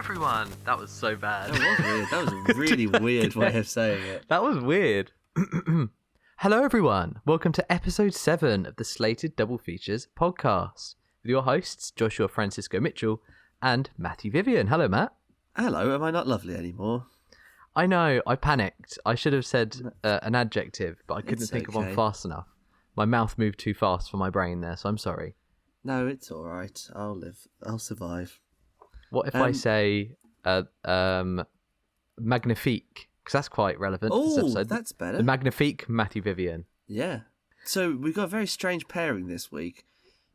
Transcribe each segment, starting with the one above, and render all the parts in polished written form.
everyone. That was so bad. That was weird. That was a really weird way of saying it. That was weird. Hello, everyone. Welcome to episode 7 of the Slated Double Features podcast with your hosts, Joshua Francisco Mitchell and Matthew Vivian. Hello, Matt. Hello, am I not lovely anymore? I know, I panicked. I should have said an adjective, but I couldn't It's think of okay. one fast enough. My mouth moved too fast for my brain there, so I'm sorry. No, it's all right. I'll live. I'll survive. What if I say magnifique? Because that's quite relevant to this Oh, episode. that's better. The magnifique Matthew Vivian. Yeah. So we've got a very strange pairing this week.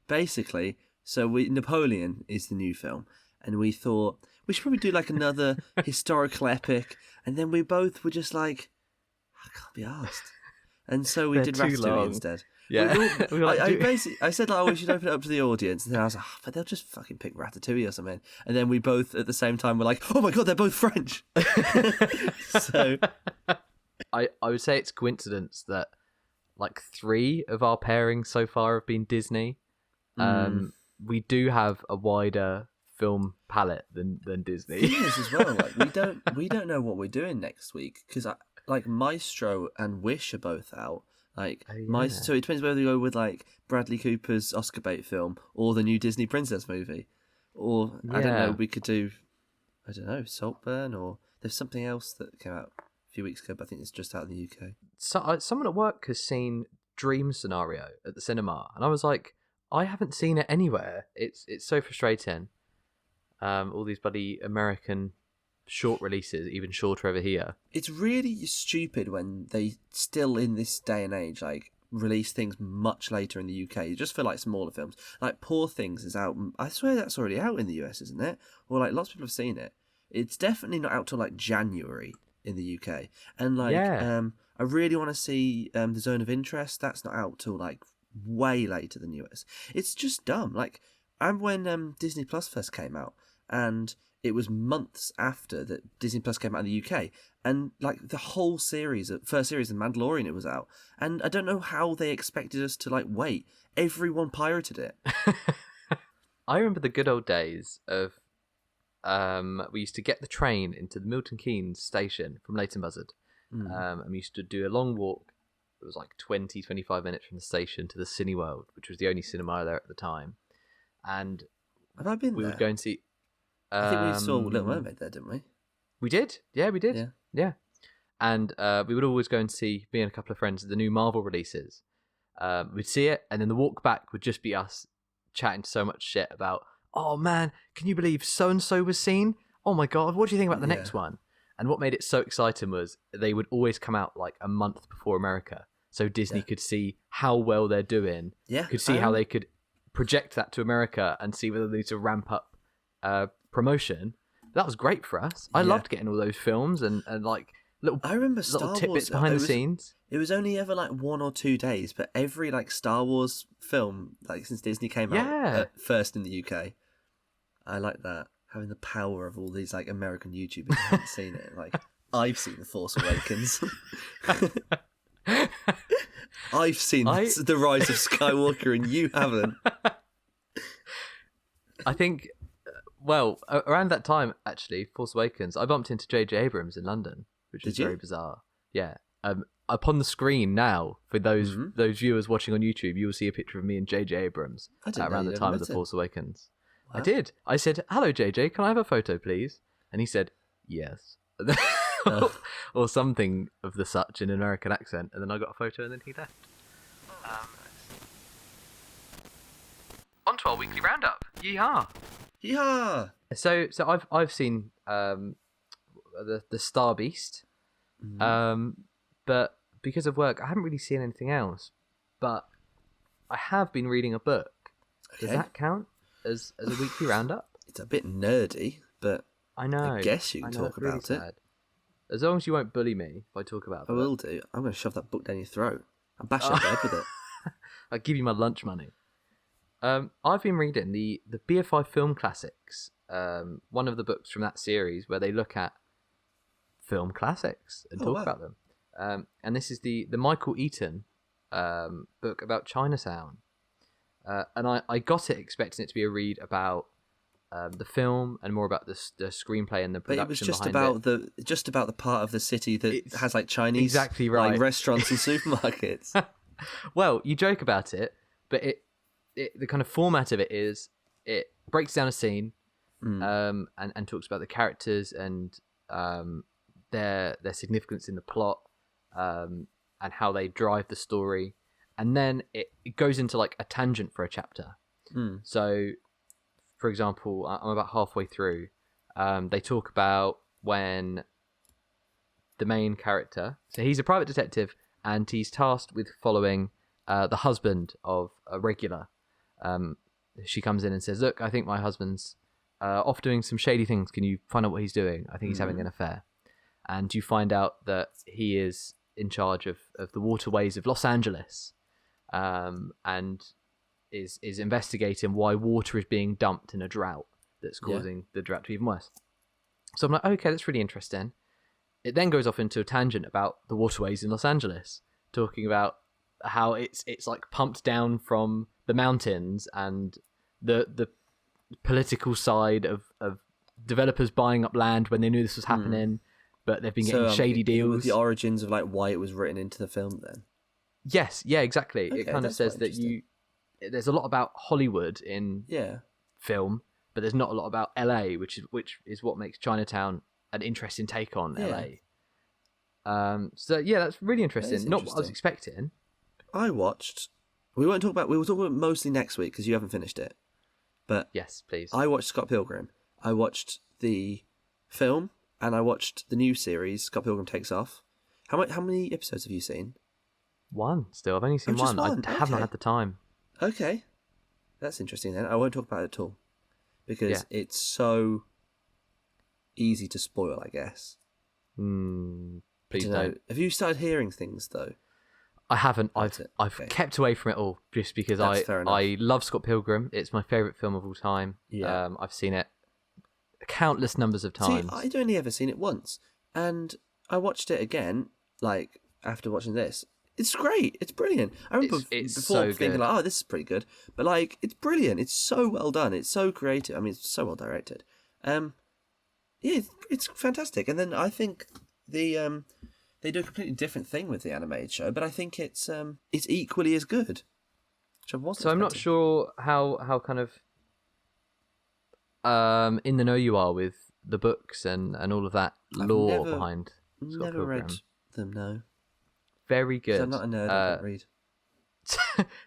Basically, Napoleon is the new film, and we thought we should probably do like another historical epic, and then we both were just like, I can't be arsed. And so we did Ratatouille instead. Yeah. I said like, we should open it up to the audience, and then I was like, but they'll just fucking pick Ratatouille or something. And then we both at the same time were like, oh my god, they're both French. So I would say it's coincidence that like 3 of our pairings so far have been Disney. We do have a wider film palette than Disney. The thing is as well, like we don't know what we're doing next week because like Maestro and Wish are both out. Like so it depends whether you go with like Bradley Cooper's Oscar bait film or the new Disney princess movie, or I don't know. We could do, I don't know, Saltburn, or there's something else that came out a few weeks ago, but I think it's just out in the UK. So someone at work has seen Dream Scenario at the cinema, and I was like, I haven't seen it anywhere. It's so frustrating. All these bloody American short releases, even shorter over here. It's really stupid when they still in this day and age like release things much later in the UK. Just for like smaller films, like Poor Things is out. I swear that's already out in the US, isn't it? Or like lots of people have seen it. It's definitely not out till like January in the UK. And like I really want to see The Zone of Interest. That's not out till like way later than US. It's just dumb. Like I remember when Disney Plus first came out, and it was months after that Disney Plus came out in the UK, and like the whole series, first series of Mandalorian, it was out, and I don't know how they expected us to like wait. Everyone pirated it. I remember the good old days of we used to get the train into the Milton Keynes station from Leighton Buzzard, and we used to do a long walk. It was like 20-25 minutes from the station to the Cineworld, which was the only cinema there at the time, and have I been we there? would go and see. I think we saw Little Mermaid there, didn't we? We did. Yeah, we did. Yeah. And we would always go and see, me and a couple of friends, the new Marvel releases. We'd see it, and then the walk back would just be us chatting so much shit about, oh man, can you believe so-and-so was seen? Oh my god, what do you think about the next one? And what made it so exciting was they would always come out like a month before America. So Disney could see how well they're doing. Yeah. Could see how they could project that to America and see whether they need to ramp up promotion. That was great for us. I loved getting all those films and like little tidbits behind the scenes. It was only ever like 1 or 2 days, but every like Star Wars film like since Disney came out first in the UK. I like that, having the power of all these like American YouTubers who haven't seen it. Like I've seen The Force Awakens. I've seen The Rise of Skywalker, and you haven't. I think. Well, around that time, actually, Force Awakens, I bumped into J.J. Abrams in London, which is very bizarre. Yeah. Upon the screen now, for those viewers watching on YouTube, you will see a picture of me and J.J. Abrams around the time of The Force Awakens. Wow. I did. I said, hello, J.J., can I have a photo, please? And he said, yes. Or something of the such in an American accent. And then I got a photo and then he left. On to our weekly roundup. Yeehaw! Yeah. So I've seen the Star Beast, but because of work, I haven't really seen anything else. But I have been reading a book. Okay. Does that count as a weekly roundup? It's a bit nerdy, but I know. I guess you can talk about it. Sad. As long as you won't bully me if I talk about it. I will do. I'm going to shove that book down your throat. I'll bash your head with it. I'll give you my lunch money. I've been reading the BFI Film Classics, one of the books from that series where they look at film classics and talk about them. And this is the Michael Eaton book about Chinatown. And I got it expecting it to be a read about the film and more about the screenplay and the production. But it was just behind about the part of the city that has like Chinese exactly right. like restaurants and supermarkets. Well, you joke about it, but the kind of format of it is it breaks down a scene, and talks about the characters and their significance in the plot, and how they drive the story, and then it goes into like a tangent for a chapter. So, for example, I'm about halfway through. They talk about when the main character, so he's a private detective, and he's tasked with following the husband of a regular. She comes in and says, "Look, I think my husband's off doing some shady things. Can you find out what he's doing? I think he's having an affair." And you find out that he is in charge of the waterways of Los Angeles, and is investigating why water is being dumped in a drought that's causing the drought to be even worse. So I'm like, okay, that's really interesting. It then goes off into a tangent about the waterways in Los Angeles, talking about how it's like pumped down from the mountains, and the political side of developers buying up land when they knew this was happening, but they've been getting shady deals. With the origins of like why it was written into the film then? Yes, yeah, exactly. Okay, it kind of says that there's a lot about Hollywood in film, but there's not a lot about LA, which is what makes Chinatown an interesting take on LA. So yeah, that's really interesting. Not what I was expecting. We will talk about it mostly next week because you haven't finished it. But yes, please. I watched Scott Pilgrim. I watched the film and I watched the new series Scott Pilgrim Takes Off. How many episodes have you seen? One still. I've only seen one. I have not had the time. Okay, that's interesting then. I won't talk about it at all because it's so easy to spoil, I guess. Please don't. Have you started hearing things though? I haven't. I've kept away from it all just because I love Scott Pilgrim. It's my favourite film of all time. Yeah. I've seen it countless numbers of times. See, I'd only ever seen it once, and I watched it again, like after watching this. It's great. It's brilliant. I remember it's before so thinking good. like, "Oh, this is pretty good," but like, it's brilliant. It's so well done. It's so creative. I mean, it's so well directed. It's fantastic. And then I think they do a completely different thing with the animated show, but I think it's equally as good. Which I wasn't expecting. I'm not sure how kind of in the know you are with the books and all of that lore behind Scott Pilgrim. Read them, no. Very good. I'm not a nerd, I don't read.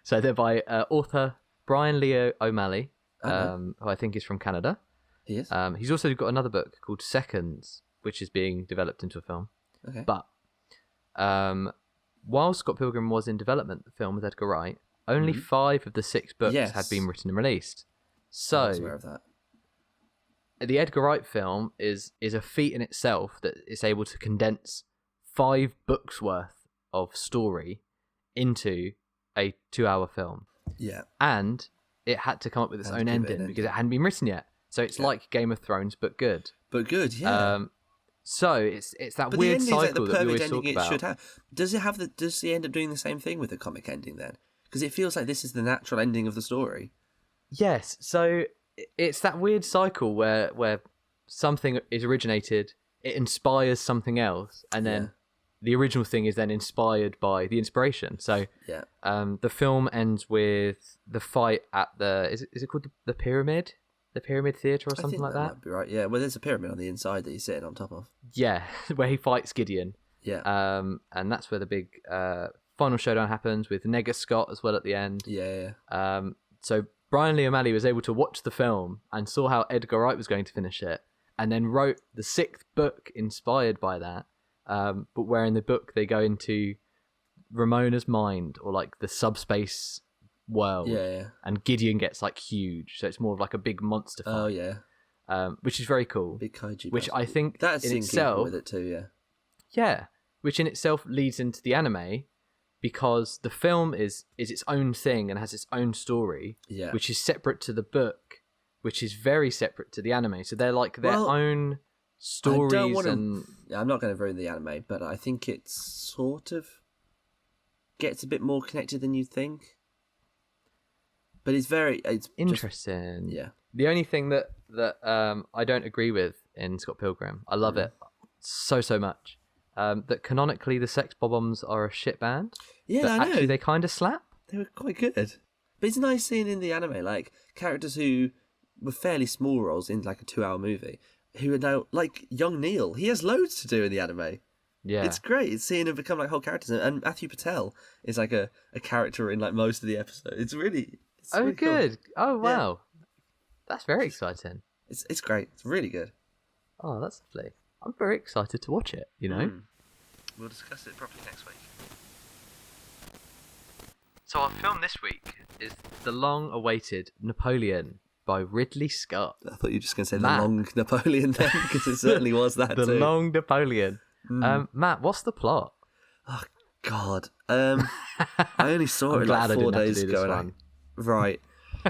So they're by author Brian Lee O'Malley, who I think is from Canada. He is? He's also got another book called Seconds, which is being developed into a film. Okay. But while Scott Pilgrim was in development, the film with Edgar Wright, only 5 of the 6 books had been written and released. So I was aware of that. The Edgar Wright film is a feat in itself that it's able to condense 5 books worth of story into a 2-hour film. Yeah. And it had to come up with its own ending because it hadn't been written yet. So it's like Game of Thrones, but good. But good, yeah. So it's that weird cycle that we always talk about. Should have. Does he end up doing the same thing with the comic ending then? Because it feels like this is the natural ending of the story. Yes. So it's that weird cycle where something is originated, it inspires something else, and then the original thing is then inspired by the inspiration. So the film ends with the fight at the is it called the Pyramid? The Pyramid Theatre or something like that? Might be right. Yeah, well, there's a pyramid on the inside that he's sitting on top of. Yeah, where he fights Gideon. Yeah. And that's where the big final showdown happens with Nega Scott as well at the end. Yeah. So Brian Lee O'Malley was able to watch the film and saw how Edgar Wright was going to finish it, and then wrote the 6th book inspired by that. But where in the book they go into Ramona's mind, or like the subspace world, and Gideon gets like huge, so it's more of like a big monster fight. Which is very cool. Big kaiju. Which I think that's in itself with it too. Which in itself leads into the anime, because the film is its own thing and has its own story, which is separate to the book, which is very separate to the anime. So they're like their own stories. I'm not going to ruin the anime, but I think it sort of gets a bit more connected than you'd think. But it's interesting. Yeah. The only thing that I don't agree with in Scott Pilgrim, I love it so much. That canonically the Sex Bob-ombs are a shit band. Yeah, but I know. Actually, they kind of slap. They were quite good. But it's nice seeing in the anime, like, characters who were fairly small roles in, like, a 2-hour movie, who are now, like, young Neil. He has loads to do in the anime. Yeah. It's great. It's seeing him become, like, whole characters. And Matthew Patel is, like, a character in, like, most of the episodes. It's really good. Cool. Oh, wow. Yeah. That's very exciting. It's great. It's really good. Oh, that's lovely. I'm very excited to watch it, you know? We'll discuss it properly next week. So our film this week is the long-awaited Napoleon by Ridley Scott. I thought you were just going to say the long Napoleon then, because it certainly was that the too. long Napoleon. Matt, what's the plot? Oh, God. I only saw it like 4 days ago. Right.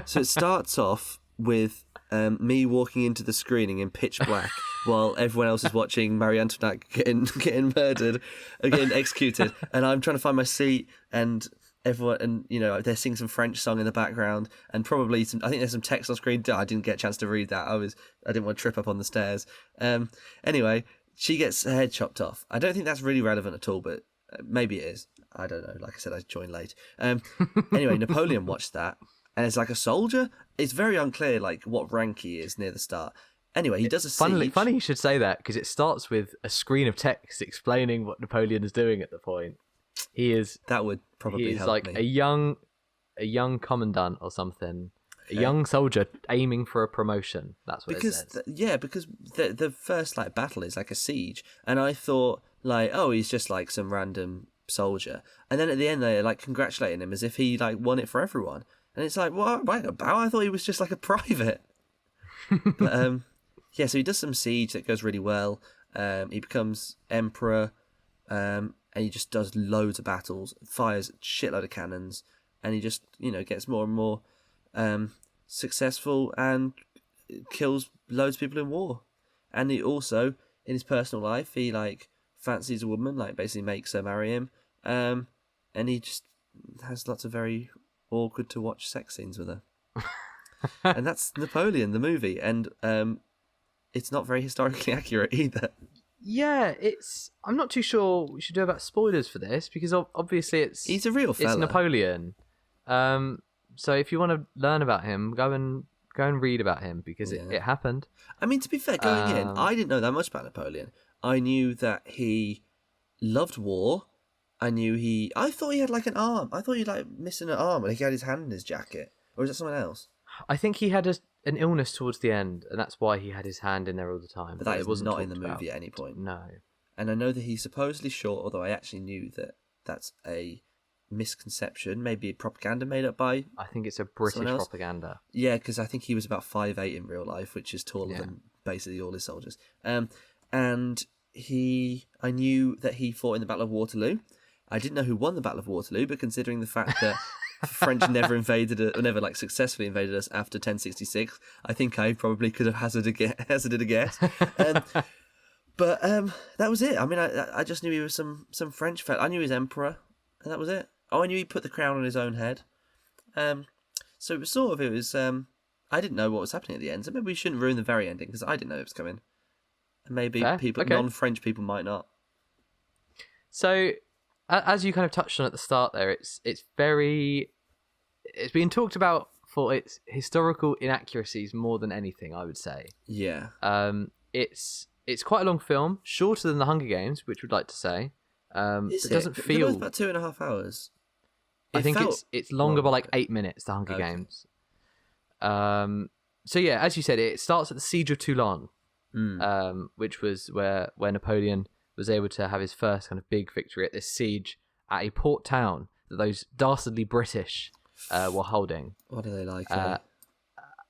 So it starts off with me walking into the screening in pitch black while everyone else is watching Marie Antoinette getting murdered, getting executed, and I'm trying to find my seat, and everyone, and they're singing some French song in the background, and probably I think there's some text on screen. I didn't get a chance to read that. I didn't want to trip up on the stairs. Anyway, she gets her head chopped off. I don't think that's really relevant at all, but maybe it is. I don't know. Like I said, I joined late. Anyway, Napoleon watched that, and it's like a soldier. It's very unclear like what rank he is near the start. Anyway, he does a siege. Funny you should say that, because it starts with a screen of text explaining what Napoleon is doing at the point. That would probably help like me. a young commandant or something. A young soldier aiming for a promotion. That's what it says. Because the first like battle is like a siege, and I thought like, oh, he's just like some random soldier, and then at the end they're like congratulating him as if he like won it for everyone, and it's like, what about? I thought he was just like a private. But so he does some siege that goes really well. He becomes emperor, and he just does loads of battles, fires a shitload of cannons, and he just gets more and more successful and kills loads of people in war. And he also, in his personal life, he like fancies a woman, like basically makes her marry him, and he just has lots of very awkward to watch sex scenes with her. And that's Napoleon, the movie, and it's not very historically accurate either. Yeah, I'm not too sure what we should do about spoilers for this, because obviously he's a real fella. It's Napoleon. So if you want to learn about him, go and read about him, because it happened. I mean, to be fair, going in, I didn't know that much about Napoleon. I knew that he loved war. I thought he had like an arm. I thought he like missing an arm, and he had his hand in his jacket. Or is that someone else? I think he had an illness towards the end, and that's why he had his hand in there all the time. But that was not in the movie at any point. No. And I know that he's supposedly short, although I actually knew that that's a misconception, maybe propaganda made up by. I think it's a British propaganda. Yeah, because I think he was about 5'8" in real life, which is taller than basically all his soldiers. And I knew that he fought in the Battle of Waterloo. I didn't know who won the Battle of Waterloo, but considering the fact that French never like successfully invaded us after 1066, I think I probably could have hazarded a guess. But that was it. I mean, I just knew he was some French fella. I knew he was emperor, and that was it. Oh, I knew he put the crown on his own head. So it was I didn't know what was happening at the end, so maybe we shouldn't ruin the very ending, because I didn't know it was coming. And maybe non-French people might not. So, as you kind of touched on at the start there, it's being talked about for its historical inaccuracies more than anything, I would say. Yeah. It's quite a long film, shorter than The Hunger Games, which we'd like to say. It doesn't feel... It was about 2.5 hours. I think it's longer by like 8 minutes, The Hunger Games. So yeah, as you said, it starts at the Siege of Toulon, which was where Napoleon was able to have his first kind of big victory at this siege at a port town that those dastardly British were holding. What do they like?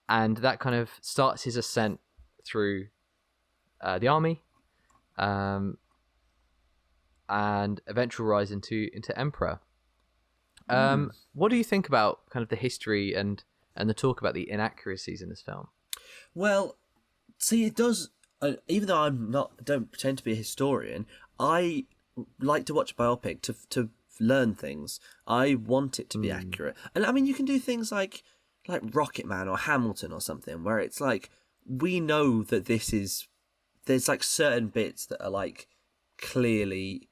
And that kind of starts his ascent through the army, and eventual rise into emperor. What do you think about kind of the history and the talk about the inaccuracies in this film? Well, see, it does. Even though don't pretend to be a historian, I like to watch biopic to learn things. I want it to be accurate, and I mean, you can do things like like Rocket Man or Hamilton or something, where it's like we know that there's like certain bits that are like clearly,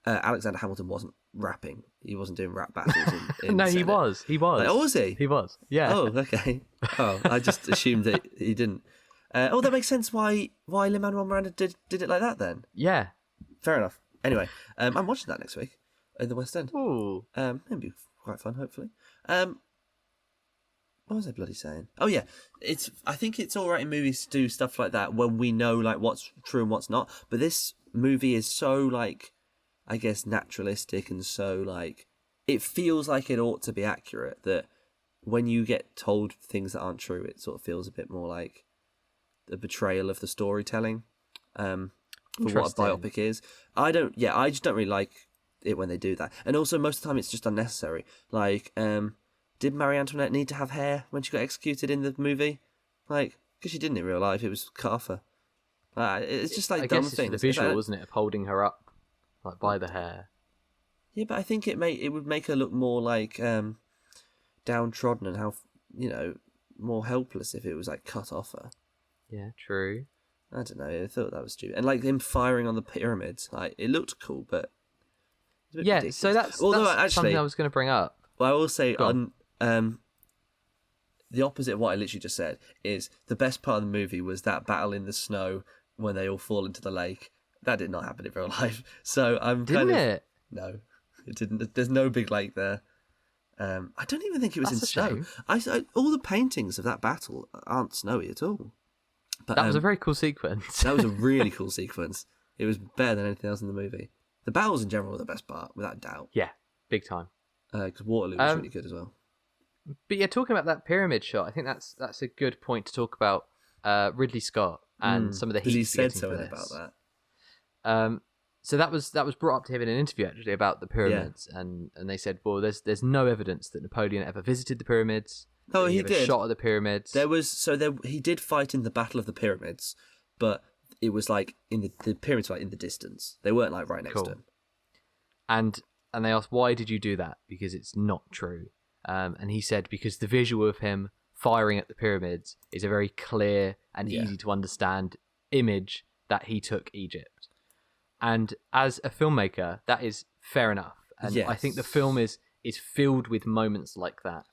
Alexander Hamilton wasn't rapping. He wasn't doing rap battles. In No, he Senate. was. He was. Like, oh, was he? He was. Yeah. Oh, okay. Oh, I just assumed that he didn't. That makes sense. Why Lin-Manuel Miranda did it like that then? Yeah. Fair enough. Anyway, I'm watching that next week in the West End. Ooh. It'll be quite fun, hopefully. What was I bloody saying? Oh yeah, I think it's all right in movies to do stuff like that when we know like what's true and what's not. But this movie is so like, I guess, naturalistic and so like it feels like it ought to be accurate. That when you get told things that aren't true, it sort of feels a bit more like the betrayal of the storytelling. For what a biopic is. I just don't really like it when they do that. And also most of the time it's just unnecessary. Like, did Marie Antoinette need to have hair when she got executed in the movie? Like, because she didn't in real life, it was cut off her. It's just like dumb things. The visual, wasn't it, of holding her up like by the hair? Yeah, but I think it would make her look more like downtrodden and how more helpless if it was like cut off her. Yeah, true. I don't know. I thought that was stupid. And like him firing on the pyramids, like it looked cool, but yeah. ridiculous. So that's actually something I was going to bring up. Well, I will say the opposite of what I literally just said is the best part of the movie was that battle in the snow when they all fall into the lake. That did not happen in real life. So Didn't it? No, it didn't. There's no big lake there. I don't even think it was That's in snow. All the paintings of that battle aren't snowy at all. But, that was a very cool sequence. That was a really cool sequence. It was better than anything else in the movie. The battles in general were the best part, without doubt. Yeah, big time. Because Waterloo was really good as well. But yeah, talking about that pyramid shot, I think that's a good point to talk about Ridley Scott and some of the heat he said for something this. about that. So that was brought up to him in an interview actually about the pyramids, and they said, well, there's no evidence that Napoleon ever visited the pyramids. Oh, he he did. Shot at the pyramids. He did fight in the Battle of the Pyramids, but it was like in the pyramids were like in the distance. They weren't like right next to him. And they asked, why did you do that? Because it's not true. And he said, because the visual of him firing at the pyramids is a very clear and easy to understand image that he took Egypt. And as a filmmaker, that is fair enough. And I think the film is filled with moments like that.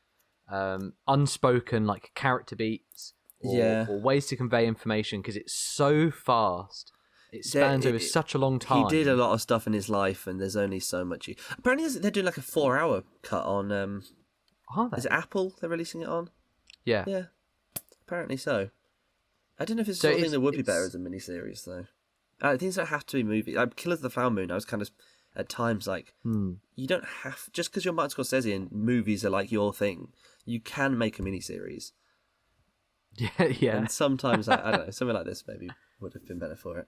Unspoken like character beats or ways to convey information because it's so fast. It spans over such a long time. He did a lot of stuff in his life, and there's only so much. Apparently, they're doing like a 4-hour cut on. Are they? Is it Apple they're releasing it on? Yeah. Yeah. Apparently so. I don't know if it's the sort of thing that would be better as a miniseries, though. Things don't have to be movies. Like Killers of the Flower Moon, I was kind of at times like, you don't have, just because you're Martin Scorsese and movies are like your thing, you can make a miniseries. Yeah. And sometimes, I don't know, something like this maybe would have been better for it.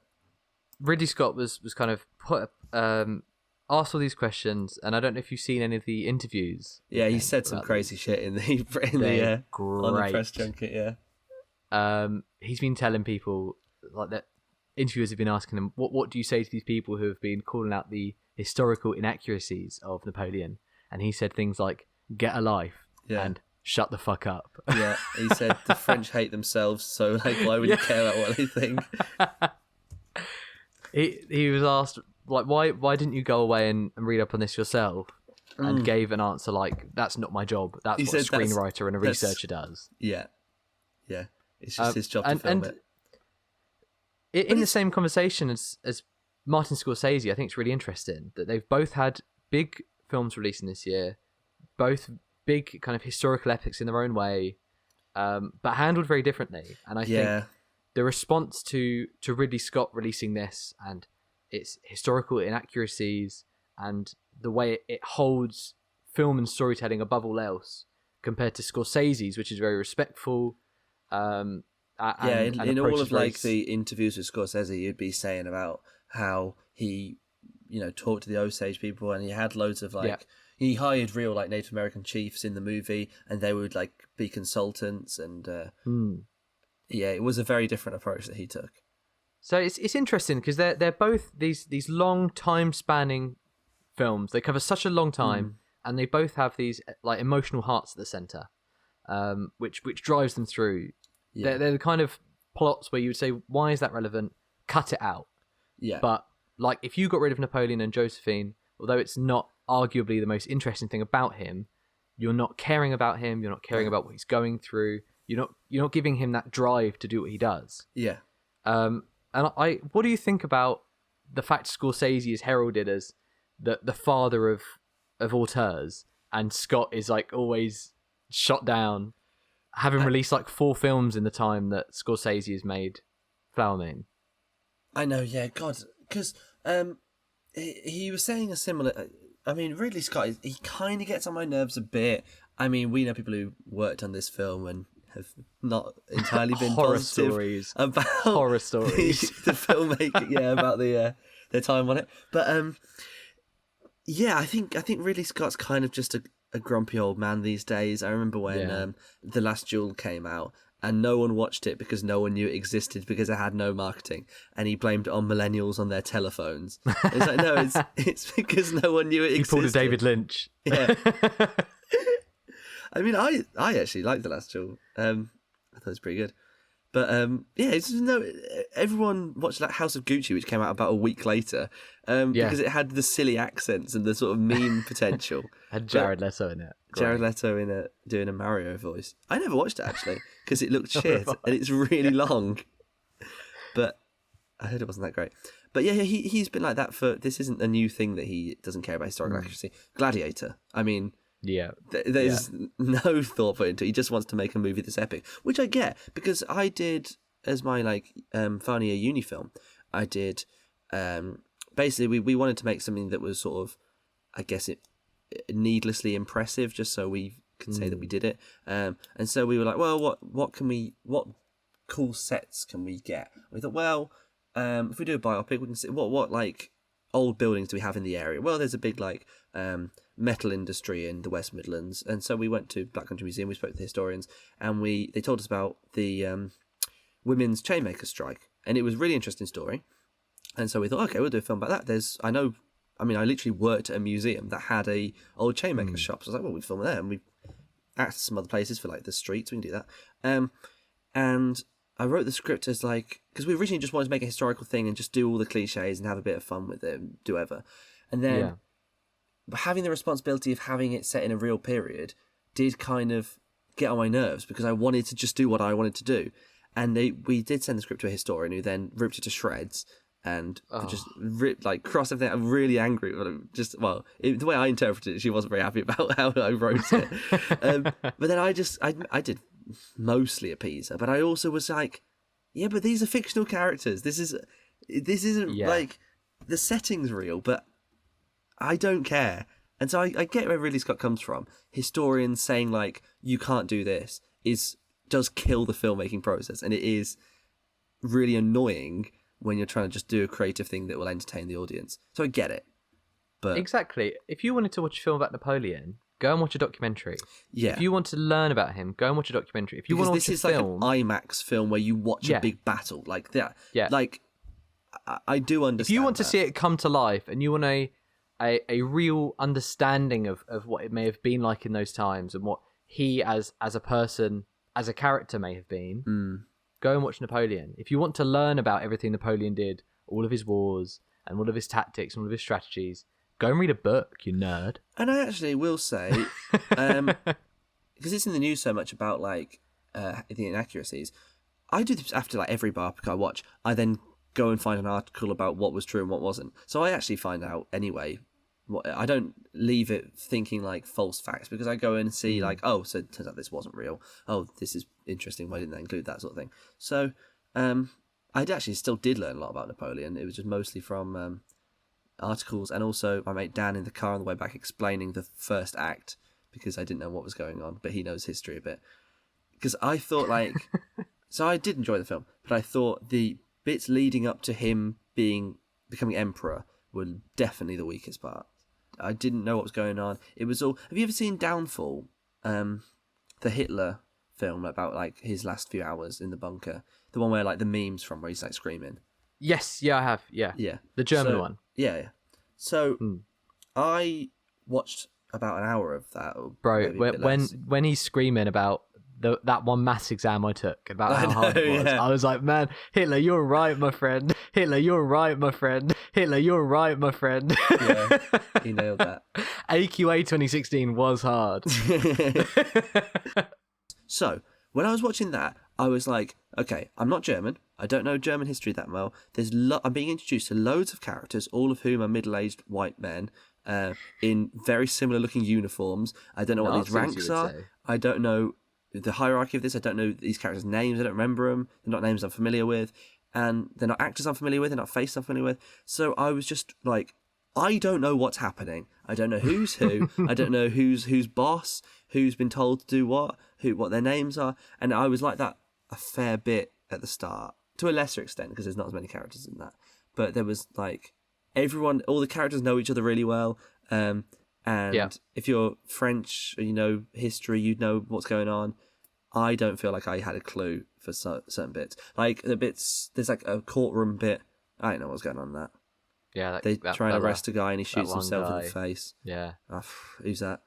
Ridley Scott was kind of asked all these questions, and I don't know if you've seen any of the interviews. Yeah, he said some crazy shit in the on the press junket. Yeah, he's been telling people like that. Interviewers have been asking him, "What do you say to these people who have been calling out the historical inaccuracies of Napoleon?" And he said things like, "Get a life," and "Shut the fuck up." Yeah, he said the French hate themselves, so like, why would you care about what they think? He was asked like, why didn't you go away and read up on this yourself? And gave an answer like, "That's not my job. That's what a screenwriter and a researcher does." Yeah, it's just his job to film it. In the same conversation as Martin Scorsese, I think it's really interesting that they've both had big films releasing this year, both big kind of historical epics in their own way, but handled very differently. And I think the response to Ridley Scott releasing this and its historical inaccuracies and the way it holds film and storytelling above all else compared to Scorsese's, which is very respectful. In all of like the interviews with Scorsese, you'd be saying about how he, talked to the Osage people, and he had loads of he hired real like Native American chiefs in the movie, and they would like be consultants, and it was a very different approach that he took. So it's interesting because they're both these long time spanning films. They cover such a long time, and they both have these like emotional hearts at the center. which drives them through. Yeah. They're the kind of plots where you would say, why is that relevant? Cut it out. Yeah. But like, if you got rid of Napoleon and Josephine, although it's not arguably the most interesting thing about him, you're not caring about him. You're not caring about what he's going through. You're not giving him that drive to do what he does. Yeah. And what do you think about the fact Scorsese is heralded as the father of auteurs, and Scott is like always shot down, having released like 4 films in the time that Scorsese has made Flower Moon? I know, yeah, God, because he was saying a similar. I mean, Ridley Scott, he kind of gets on my nerves a bit. I mean, we know people who worked on this film and have not entirely been horror positive stories about horror stories. the filmmaking, yeah, about their time on it. But yeah, I think Ridley Scott's kind of just a grumpy old man these days. I remember when The Last Duel came out, and no one watched it because no one knew it existed because it had no marketing, and he blamed it on millennials on their telephones. It's like, no, it's because no one knew it existed. He pulled a David Lynch. Yeah. I mean, I actually liked The Last Duel. I thought it was pretty good. But yeah, it's just, everyone watched like House of Gucci, which came out about a week later, because it had the silly accents and the sort of meme potential. Had Jared Leto in it. Great. Jared Leto in it doing a Mario voice. I never watched it actually because it looked shit and it's really long. But I heard it wasn't that great. But yeah, he's been like that for. This isn't a new thing that he doesn't care about historical accuracy. Gladiator. I mean. Yeah, there's no thought put into it. He just wants to make a movie that's epic, which I get, because I did, as my final year uni film, I did basically we wanted to make something that was sort of, I guess, it needlessly impressive, just so we can say that we did it. And so we were like, well, what cool sets can we get? And we thought, well, if we do a biopic, we can see what like old buildings do we have in the area? Well, there's a big metal industry in the West Midlands, and so we went to Black Country Museum. We spoke to the historians, and they told us about the women's chainmaker strike, and it was a really interesting story. And so we thought, okay, we'll do a film about that. I literally worked at a museum that had a old chainmaker shop. So I was like, well, we'd film there, and we asked some other places for like the streets. We can do that. And I wrote the script as because we originally just wanted to make a historical thing and just do all the cliches and have a bit of fun with it and do whatever. And then having the responsibility of having it set in a real period did kind of get on my nerves, because I wanted to just do what I wanted to do. And we did send the script to a historian who then ripped it to shreds and just ripped, crossed everything. I'm really angry. The way I interpreted it, she wasn't very happy about how I wrote it. But then I did mostly appease her, but I also was like, yeah, but these are fictional characters. This isn't like, the setting's real, but I don't care. And so I get where Ridley Scott comes from. Historians saying you can't do this does kill the filmmaking process, and it is really annoying when you're trying to just do a creative thing that will entertain the audience. So I get it. But exactly. If you wanted to watch a film about Napoleon, go and watch a documentary. Yeah. If you want to learn about him, go and watch a documentary. If you want to watch a film, like an IMAX film where you watch a big battle like that. Yeah. I do understand. If you want to see it come to life, and you want a real understanding of what it may have been like in those times, and what he as a person, as a character may have been, go and watch Napoleon. If you want to learn about everything Napoleon did, all of his wars and all of his tactics and all of his strategies, go and read a book, you nerd. And I actually will say, because it's in the news so much about the inaccuracies, I do this after every biopic I watch. I then go and find an article about what was true and what wasn't. So I actually find out anyway. I don't leave it thinking false facts, because I go in and see oh, so it turns out this wasn't real. Oh, this is interesting. Why didn't they include that sort of thing? So I actually still did learn a lot about Napoleon. It was just mostly from articles, and also my mate Dan in the car on the way back explaining the first act, because I didn't know what was going on, but he knows history a bit. Because I thought so I did enjoy the film, but I thought the bits leading up to him becoming emperor were definitely the weakest part. I didn't know what was going on. It was all. Have you ever seen Downfall, the Hitler film about his last few hours in the bunker? The one where the memes from where he's screaming. Yes, yeah, I have. Yeah, the German one. Yeah. So I watched about an hour of that. Bro, when he's screaming about that one maths exam I took about how I hard it know, was. yeah. I was like, man, Hitler, you're right, my friend. Hitler, you're right, my friend. Hitler, you're right, my friend. Yeah, he nailed that. AQA 2016 was hard. So, when I was watching that, I was like, okay, I'm not German. I don't know German history that well. I'm being introduced to loads of characters, all of whom are middle-aged white men in very similar-looking uniforms. I don't know what these ranks are. I don't know the hierarchy of this. I don't know these characters' names. I don't remember them. They're not names I'm familiar with. And they're not actors I'm familiar with. They're not faces I'm familiar with. So I was just like, I don't know what's happening. I don't know who's who. I don't know who's boss, who's been told to do what their names are. And I was like that a fair bit at the start, to a lesser extent, because there's not as many characters in that. But there was like all the characters know each other really well. And if you're French, you know history, you know what's going on. I don't feel like I had a clue for certain bits. Like the bits, there's like a courtroom bit. I don't know what's going on in that. Yeah, they try and arrest a guy and he shoots himself in the face. Yeah. Who's that?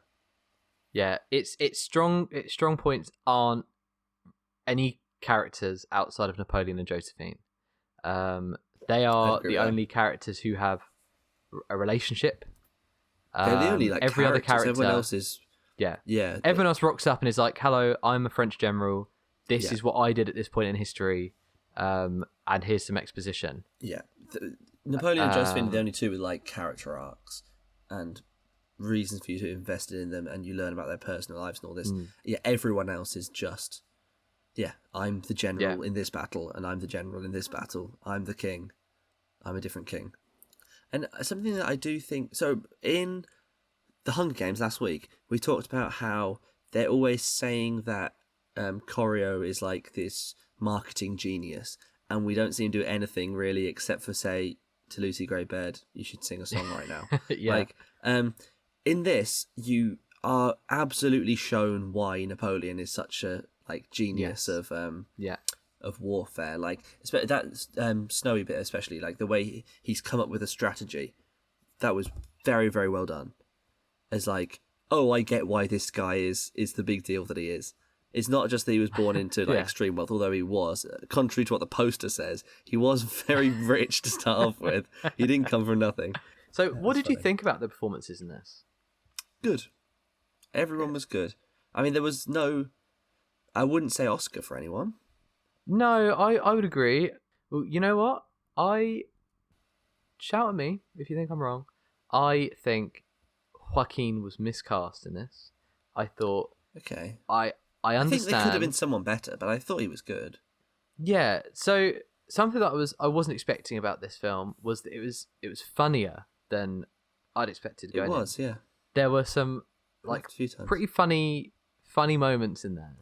Yeah, it's strong points aren't any characters outside of Napoleon and Josephine. They are the only characters who have a relationship. They're the only every other character. Everyone else is yeah. Everyone else rocks up and is like, "Hello, I'm a French general. This is what I did at this point in history, and here's some exposition." Yeah, Napoleon and Josephine are the only two with like character arcs and reasons for you to invest in them, and you learn about their personal lives and all this. Yeah, everyone else is just, I'm the general in this battle, and I'm the general in this battle. I'm the king. I'm a different king. And something that I do think, so in the Hunger Games last week, we talked about how they're always saying that Corio is like this marketing genius, and we don't see him do anything really except for say to Lucy Greybird, you should sing a song right now. Like, in this, you are absolutely shown why Napoleon is such a like genius of warfare. Like that snowy bit, especially like the way he's come up with a strategy, that was very, very well done. As like, oh, I get why this guy is the big deal that he is. It's not just that he was born into like extreme wealth, although he was, contrary to what the poster says, he was very rich to start off with. He didn't come from nothing. So what did you think about the performances in this? Good. Everyone was good. I mean, there was no, I wouldn't say Oscar for anyone. No, I would agree. Well, you know what? Shout at me if you think I'm wrong. I think Joaquin was miscast in this. I thought... Okay. I understand. I think there could have been someone better, but I thought he was good. Yeah, so something that I wasn't expecting about this film was that it was funnier than I'd expected going in. It was, yeah. There were some like pretty funny moments in there.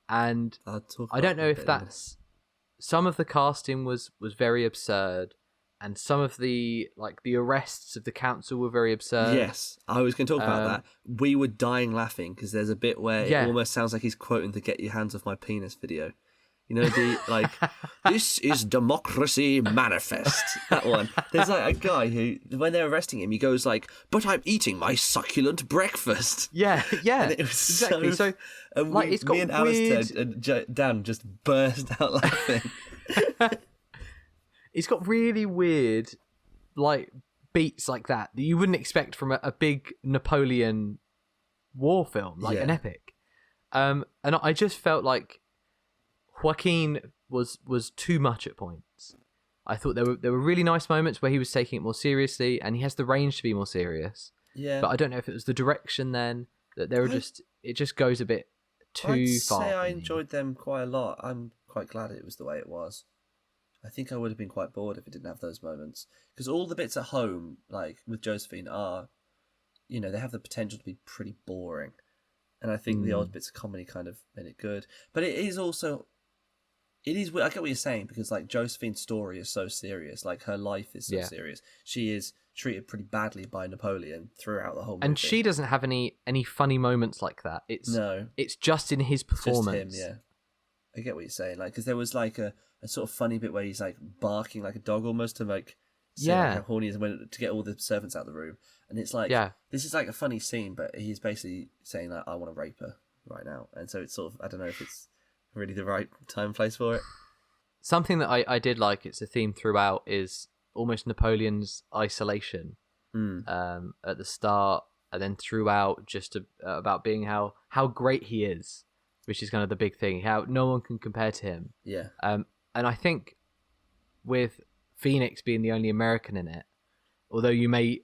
And I don't know if that's... Some of the casting was very absurd, and some of the arrests of the council were very absurd. Yes, I was going to talk about that. We were dying laughing because there's a bit where it almost sounds like he's quoting the "Get Your Hands Off My Penis" video. You know, the like, "This is democracy manifest." That one. There's like a guy who, when they're arresting him, he goes like, "But I'm eating my succulent breakfast." Yeah. And it was exactly. So and like, it's got me and weird... Alistair and Dan just burst out laughing. It's got really weird, like, beats like that you wouldn't expect from a big Napoleon war film, like an epic. And I just felt like Joaquin was too much at points. I thought there were really nice moments where he was taking it more seriously, and he has the range to be more serious. Yeah. But I don't know if it was the direction then that it just goes a bit too far. I'd say I enjoyed them quite a lot. I'm quite glad it was the way it was. I think I would have been quite bored if it didn't have those moments. Because all the bits at home, like with Josephine, are, you know, they have the potential to be pretty boring. And I think the odd bits of comedy kind of made it good. But it is also... I get what you're saying, because like Josephine's story is so serious. Like her life is so serious. She is treated pretty badly by Napoleon throughout the whole movie. And she doesn't have any funny moments like that. It's just in his performance. Just him, yeah. I get what you're saying. Like, because there was like a sort of funny bit where he's like barking like a dog almost to like say like how horny he is to get all the servants out of the room. And it's like, this is like a funny scene, but he's basically saying like, I want to rape her. right now, and so it's sort of, I don't know if it's really the right time and place for it. Something that I did like, it's a theme throughout, is almost Napoleon's isolation at the start, and then throughout, just about being how great he is, which is kind of the big thing, how no one can compare to him. Yeah. And I think with Phoenix being the only American in it, although you may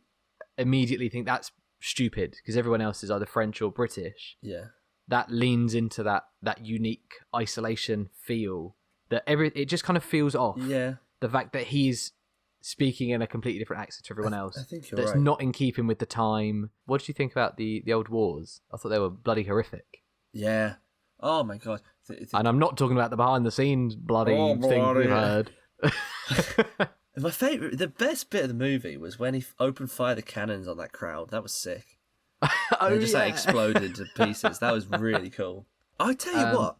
immediately think that's stupid because everyone else is either French or British, Yeah. that leans into that unique isolation feel that it just kind of feels off. Yeah. The fact that he's speaking in a completely different accent to everyone else. I think you're that's right. not in keeping with the time. What did you think about the old wars? I thought they were bloody horrific. Yeah. Oh my god. And I'm not talking about the behind the scenes bloody thing we've heard. My favorite, the best bit of the movie was when he opened fire the cannons on that crowd. That was sick. They just like exploded into pieces. That was really cool. I tell you what,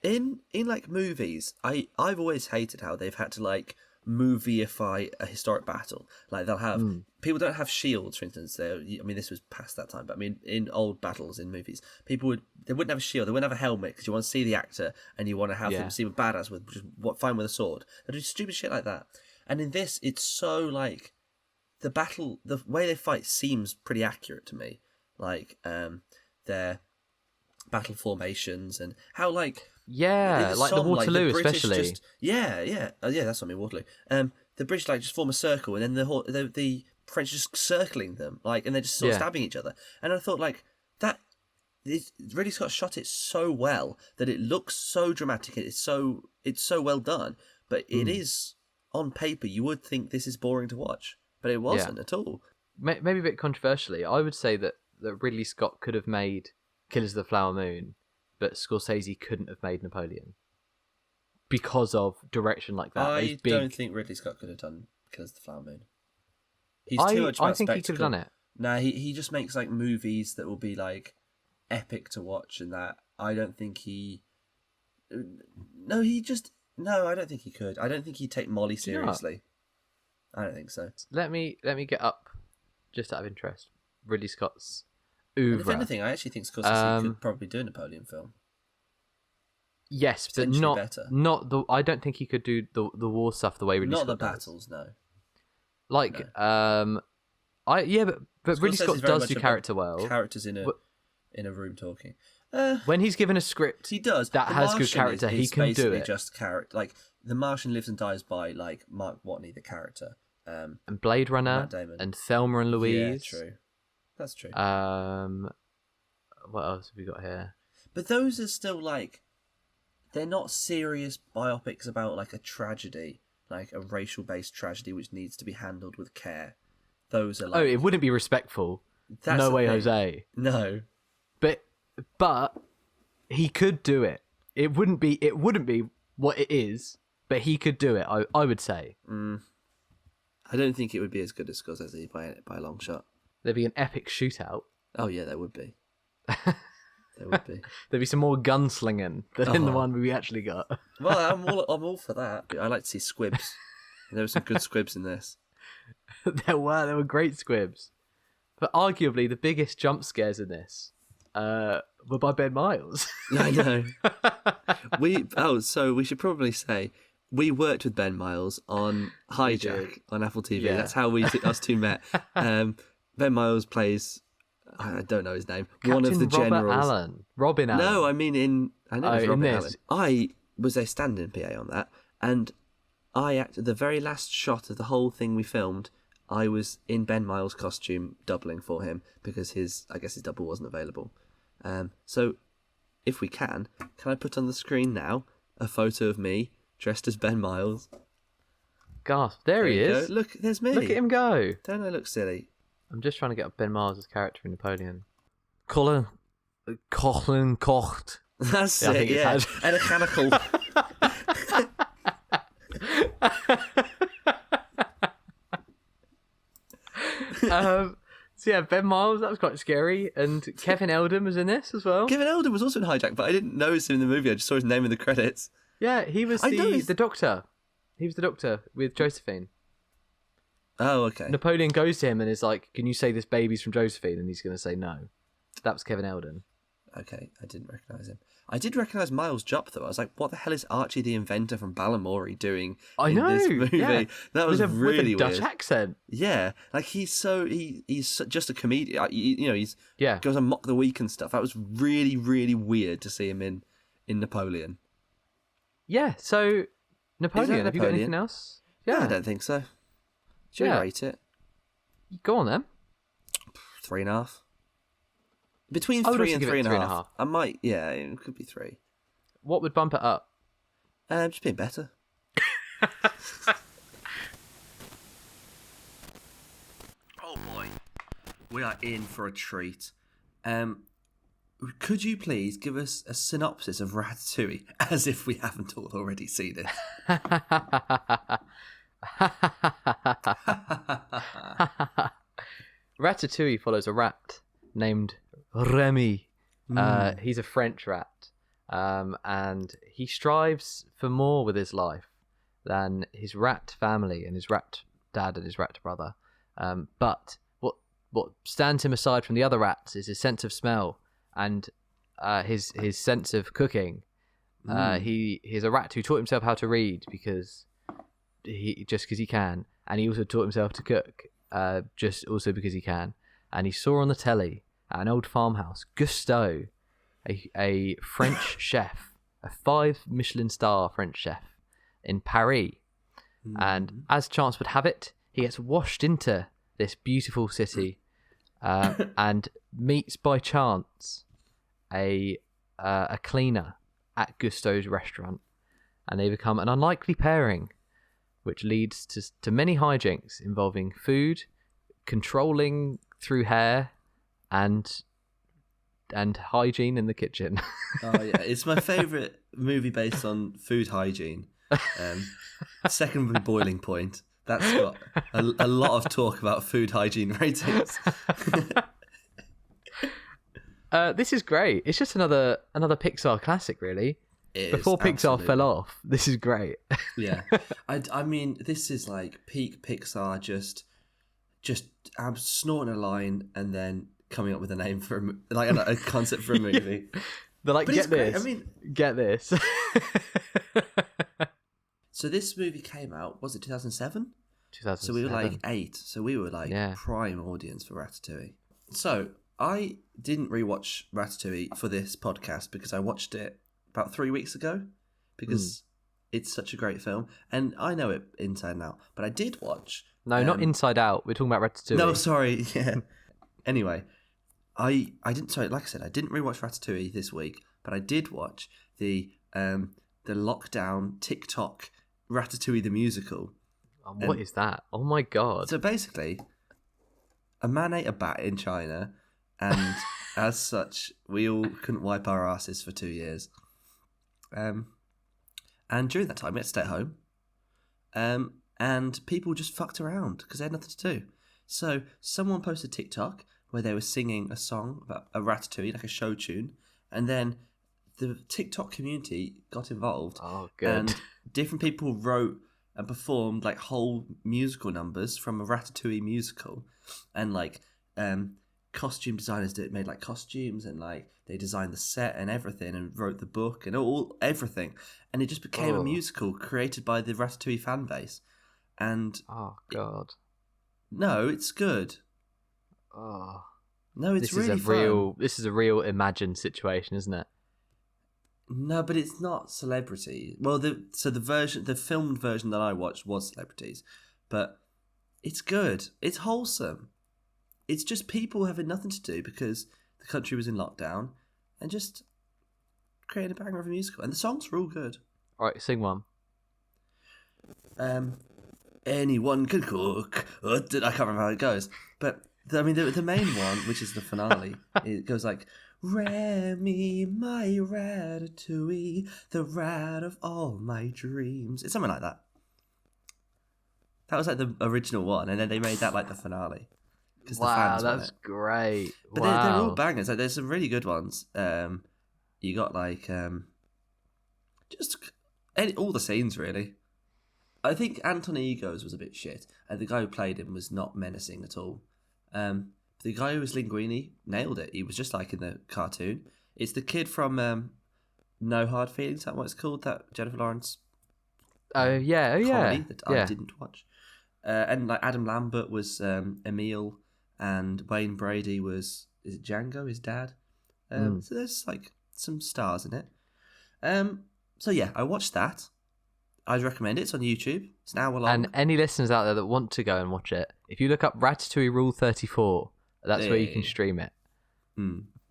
in like movies, I've always hated how they've had to like movieify a historic battle. Like they'll have people don't have shields, for instance. I mean, this was past that time, but I mean, in old battles in movies, they wouldn't have a shield, they wouldn't have a helmet because you want to see the actor and you want to have them seem a badass with just fine with a sword. They do stupid shit like that. And in this, it's so like the battle, the way they fight seems pretty accurate to me. Like their battle formations and how like like the Waterloo, like, especially. Yeah, that's what I mean, Waterloo. The British like just form a circle, and then the French just circling them, like, and they're just sort of stabbing each other. And I thought like that. Ridley Scott shot it so well that it looks so dramatic. It's so well done, but it is on paper you would think this is boring to watch, but it wasn't at all. Maybe a bit controversially, I would say that Ridley Scott could have made Killers of the Flower Moon, but Scorsese couldn't have made Napoleon because of direction like that. I don't think Ridley Scott could have done Killers of the Flower Moon. He's too much about I think spectacle. He could have done it. No, he just makes like movies that will be like epic to watch, and that I don't think he. No, I don't think he could. I don't think he'd take Molly seriously. I don't think so. Let me get up, just out of interest, Ridley Scott's oeuvre. And if anything, I actually think Scorsese could probably do a Napoleon film. Yes, but not the. I don't think he could do the war stuff the way Ridley Scott does. Not the battles, no. Like, no. But Ridley Scott does do character well. Characters in a room talking. When he's given a script, he does. That has good character. He can do it. Just character. Like The Martian lives and dies by like Mark Watney, the character. And Blade Runner, and Thelma and Louise. Yeah, true. That's true. What else have we got here? But those are still like, they're not serious biopics about like a tragedy, like a racial-based tragedy which needs to be handled with care. Those are like... Oh, it wouldn't be respectful. No way, Jose. No. But he could do it. It wouldn't be what it is, but he could do it, I would say. I don't think it would be as good as Scorsese by a long shot. There'd be an epic shootout. Oh yeah, there would be. There would be. There'd be some more gunslinging than in the one we actually got. Well, I'm all for that. I like to see squibs. There were some good squibs in this. There were great squibs. But arguably the biggest jump scares in this were by Ben Miles. I know. So we should probably say we worked with Ben Miles on Hijack on Apple TV. Yeah. That's how us two met. Ben Miles plays, I don't know his name, Captain one of the generals. Robin Allen. No, I mean I know it's Robin Allen. This. I was a stand-in PA on that, and I acted the very last shot of the whole thing we filmed. I was in Ben Miles' costume, doubling for him because his double wasn't available. So, if we can I put on the screen now a photo of me dressed as Ben Miles? Gasp! There he is. Go. Look, there's me. Look at him go. Don't I look silly? I'm just trying to get up Ben Miles' character in Napoleon. Colin Kocht. That's it. Yeah, and a canicle. So yeah, Ben Miles, that was quite scary, and Kevin Eldon was in this as well. Kevin Eldon was also in Hijack, but I didn't notice him in the movie. I just saw his name in the credits. Yeah, he was the doctor. He was the doctor with Josephine. Oh, okay. Napoleon goes to him and is like, "Can you say this baby's from Josephine?" And he's going to say no. That was Kevin Eldon. Okay, I didn't recognise him. I did recognise Miles Jupp though. I was like, what the hell is Archie the Inventor from Balamori doing in this movie? Yeah. That was really with a weird. Dutch accent. Yeah, like he's just a comedian. He's Yeah. goes on Mock the Week and stuff. That was really, really weird to see him in Napoleon. Yeah. So Napoleon. Have you got anything else? Yeah, Yeah. I don't think so. Should we rate it? Go on then. 3.5. Between I would 3 also and give it 3.5. I might. Yeah, it could be 3. What would bump it up? Just being better. Oh boy, we are in for a treat. Could you please give us a synopsis of Ratatouille, as if we haven't all already seen it? Ratatouille follows a rat named Remy. He's a French rat, and he strives for more with his life than his rat family and his rat dad and his rat brother. But what stands him aside from the other rats is his sense of smell and his sense of cooking. He's a rat who taught himself how to read because he can, and he also taught himself to cook just also because he can. And he saw on the telly at an old farmhouse Gusteau, a French chef, a 5 Michelin star French chef in Paris. And as chance would have it, he gets washed into this beautiful city and meets by chance a cleaner at Gusteau's restaurant, and they become an unlikely pairing, which leads to many hijinks involving food, controlling through hair, and hygiene in the kitchen. Oh yeah, it's my favourite movie based on food hygiene. Second would be Boiling Point. That's got a lot of talk about food hygiene ratings. This is great. It's just another Pixar classic, really. Before Pixar absolutely fell off, this is great. Yeah, I mean, this is like peak Pixar. Just snorting a line and then coming up with a name for a concept for a movie. They're like, but get this. I mean, get this. So this movie came out, was it 2007? 2007. So we were like 8. So we were like prime audience for Ratatouille. So I didn't rewatch Ratatouille for this podcast because I watched it about 3 weeks ago because it's such a great film. And I know it inside and out. But I did watch... No, not Inside Out. We're talking about Ratatouille. No, sorry. Yeah. Anyway, I didn't... Sorry, like I said, I didn't rewatch Ratatouille this week. But I did watch the lockdown TikTok Ratatouille the musical. Oh, what is that? Oh my god. So basically, a man ate a bat in China, and as such, we all couldn't wipe our asses for 2 years. And during that time, we had to stay at home. And people just fucked around because they had nothing to do. So someone posted TikTok where they were singing a song about a Ratatouille, like a show tune, and then the TikTok community got involved. Oh, good. And different people wrote and performed like whole musical numbers from a Ratatouille musical, and like costume designers made like costumes, and like they designed the set and everything, and wrote the book and everything, and it just became a musical created by the Ratatouille fan base. And oh god, no, it's good. Oh no, it's really fun. This is a real imagined situation, isn't it? No, but it's not celebrity. Well, the filmed version that I watched was celebrities, but it's good. It's wholesome. It's just people having nothing to do because the country was in lockdown, and just creating a banger of a musical. And the songs were all good. All right, sing one. Anyone can cook. I can't remember how it goes, but the main one, which is the finale, it goes like, Remy, my Ratatouille, the rat of all my dreams. It's something like that. That was like the original one, and then they made that like the finale. Wow, that's great. But wow. they're all bangers. Like, there's some really good ones. You got like all the scenes really. I think Anthony Egos was a bit shit, and the guy who played him was not menacing at all. The guy who was Linguini nailed it. He was just like in the cartoon. It's the kid from No Hard Feelings. Is that what it's called? That Jennifer Lawrence. Oh yeah, comedy that I yeah. didn't watch. And like Adam Lambert was Emil, and Wayne Brady was is it Django, his dad. So there's like some stars in it. So yeah, I watched that. I'd recommend it. It's on YouTube. It's an hour long. And any listeners out there that want to go and watch it, if you look up Ratatouille Rule 34, that's where you can stream it.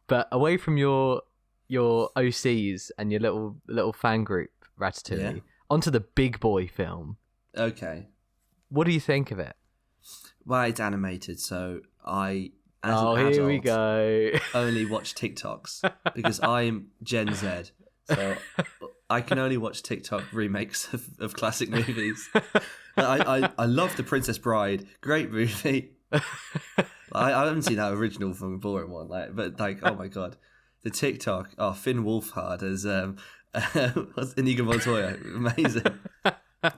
But away from your OCs and your little fan group Ratatouille, onto the big boy film. Okay. What do you think of it? Well, it's animated, so I, as an here adult, we go. only watch TikToks because I'm Gen Z. So I can only watch TikTok remakes of classic movies. I love The Princess Bride. Great movie. I haven't seen that original from a boring one. But oh my god. The TikTok. Oh, Finn Wolfhard as Inigo Montoya. Amazing.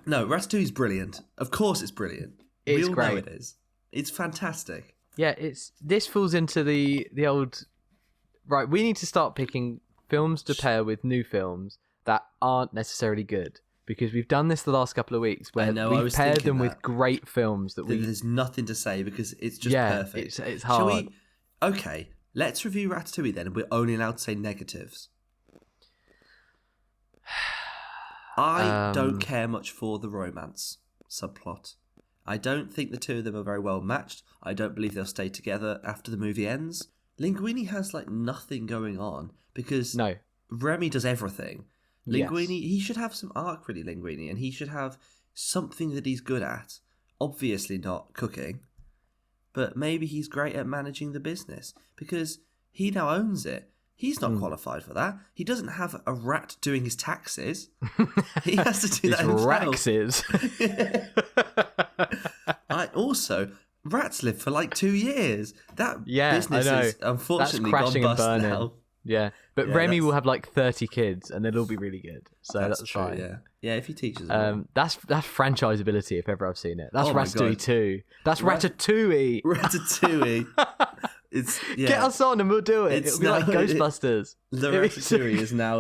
No, Ratatouille is brilliant. Of course it's brilliant. It's we all great. know it is. It's fantastic. Yeah, this falls into the old... Right, we need to start picking films to pair with new films that aren't necessarily good. Because we've done this the last couple of weeks where we've paired them with great films that There's nothing to say because it's just perfect. It's hard. Shall we... Okay, let's review Ratatouille then, and we're only allowed to say negatives. I don't care much for the romance subplot. I don't think the two of them are very well matched. I don't believe they'll stay together after the movie ends. Linguini has like nothing going on because Remy does everything. Linguini, he should have some arc, really, Linguini, and he should have something that he's good at. Obviously not cooking, but maybe he's great at managing the business because he now owns it. He's not qualified for that. He doesn't have a rat doing his taxes. He has to do that himself. Also, rats live for like 2 years. That business is unfortunately gone bust now. Yeah, but Remy will have like 30 kids and they'll all be really good. So that's true, fine. Yeah, if he teaches them. That's franchisability if ever I've seen it. That's Ratatouille 2. That's Ratatouille. Ratatouille. Get us on and we'll do it. It'll be like Ghostbusters. The Ratatouille is now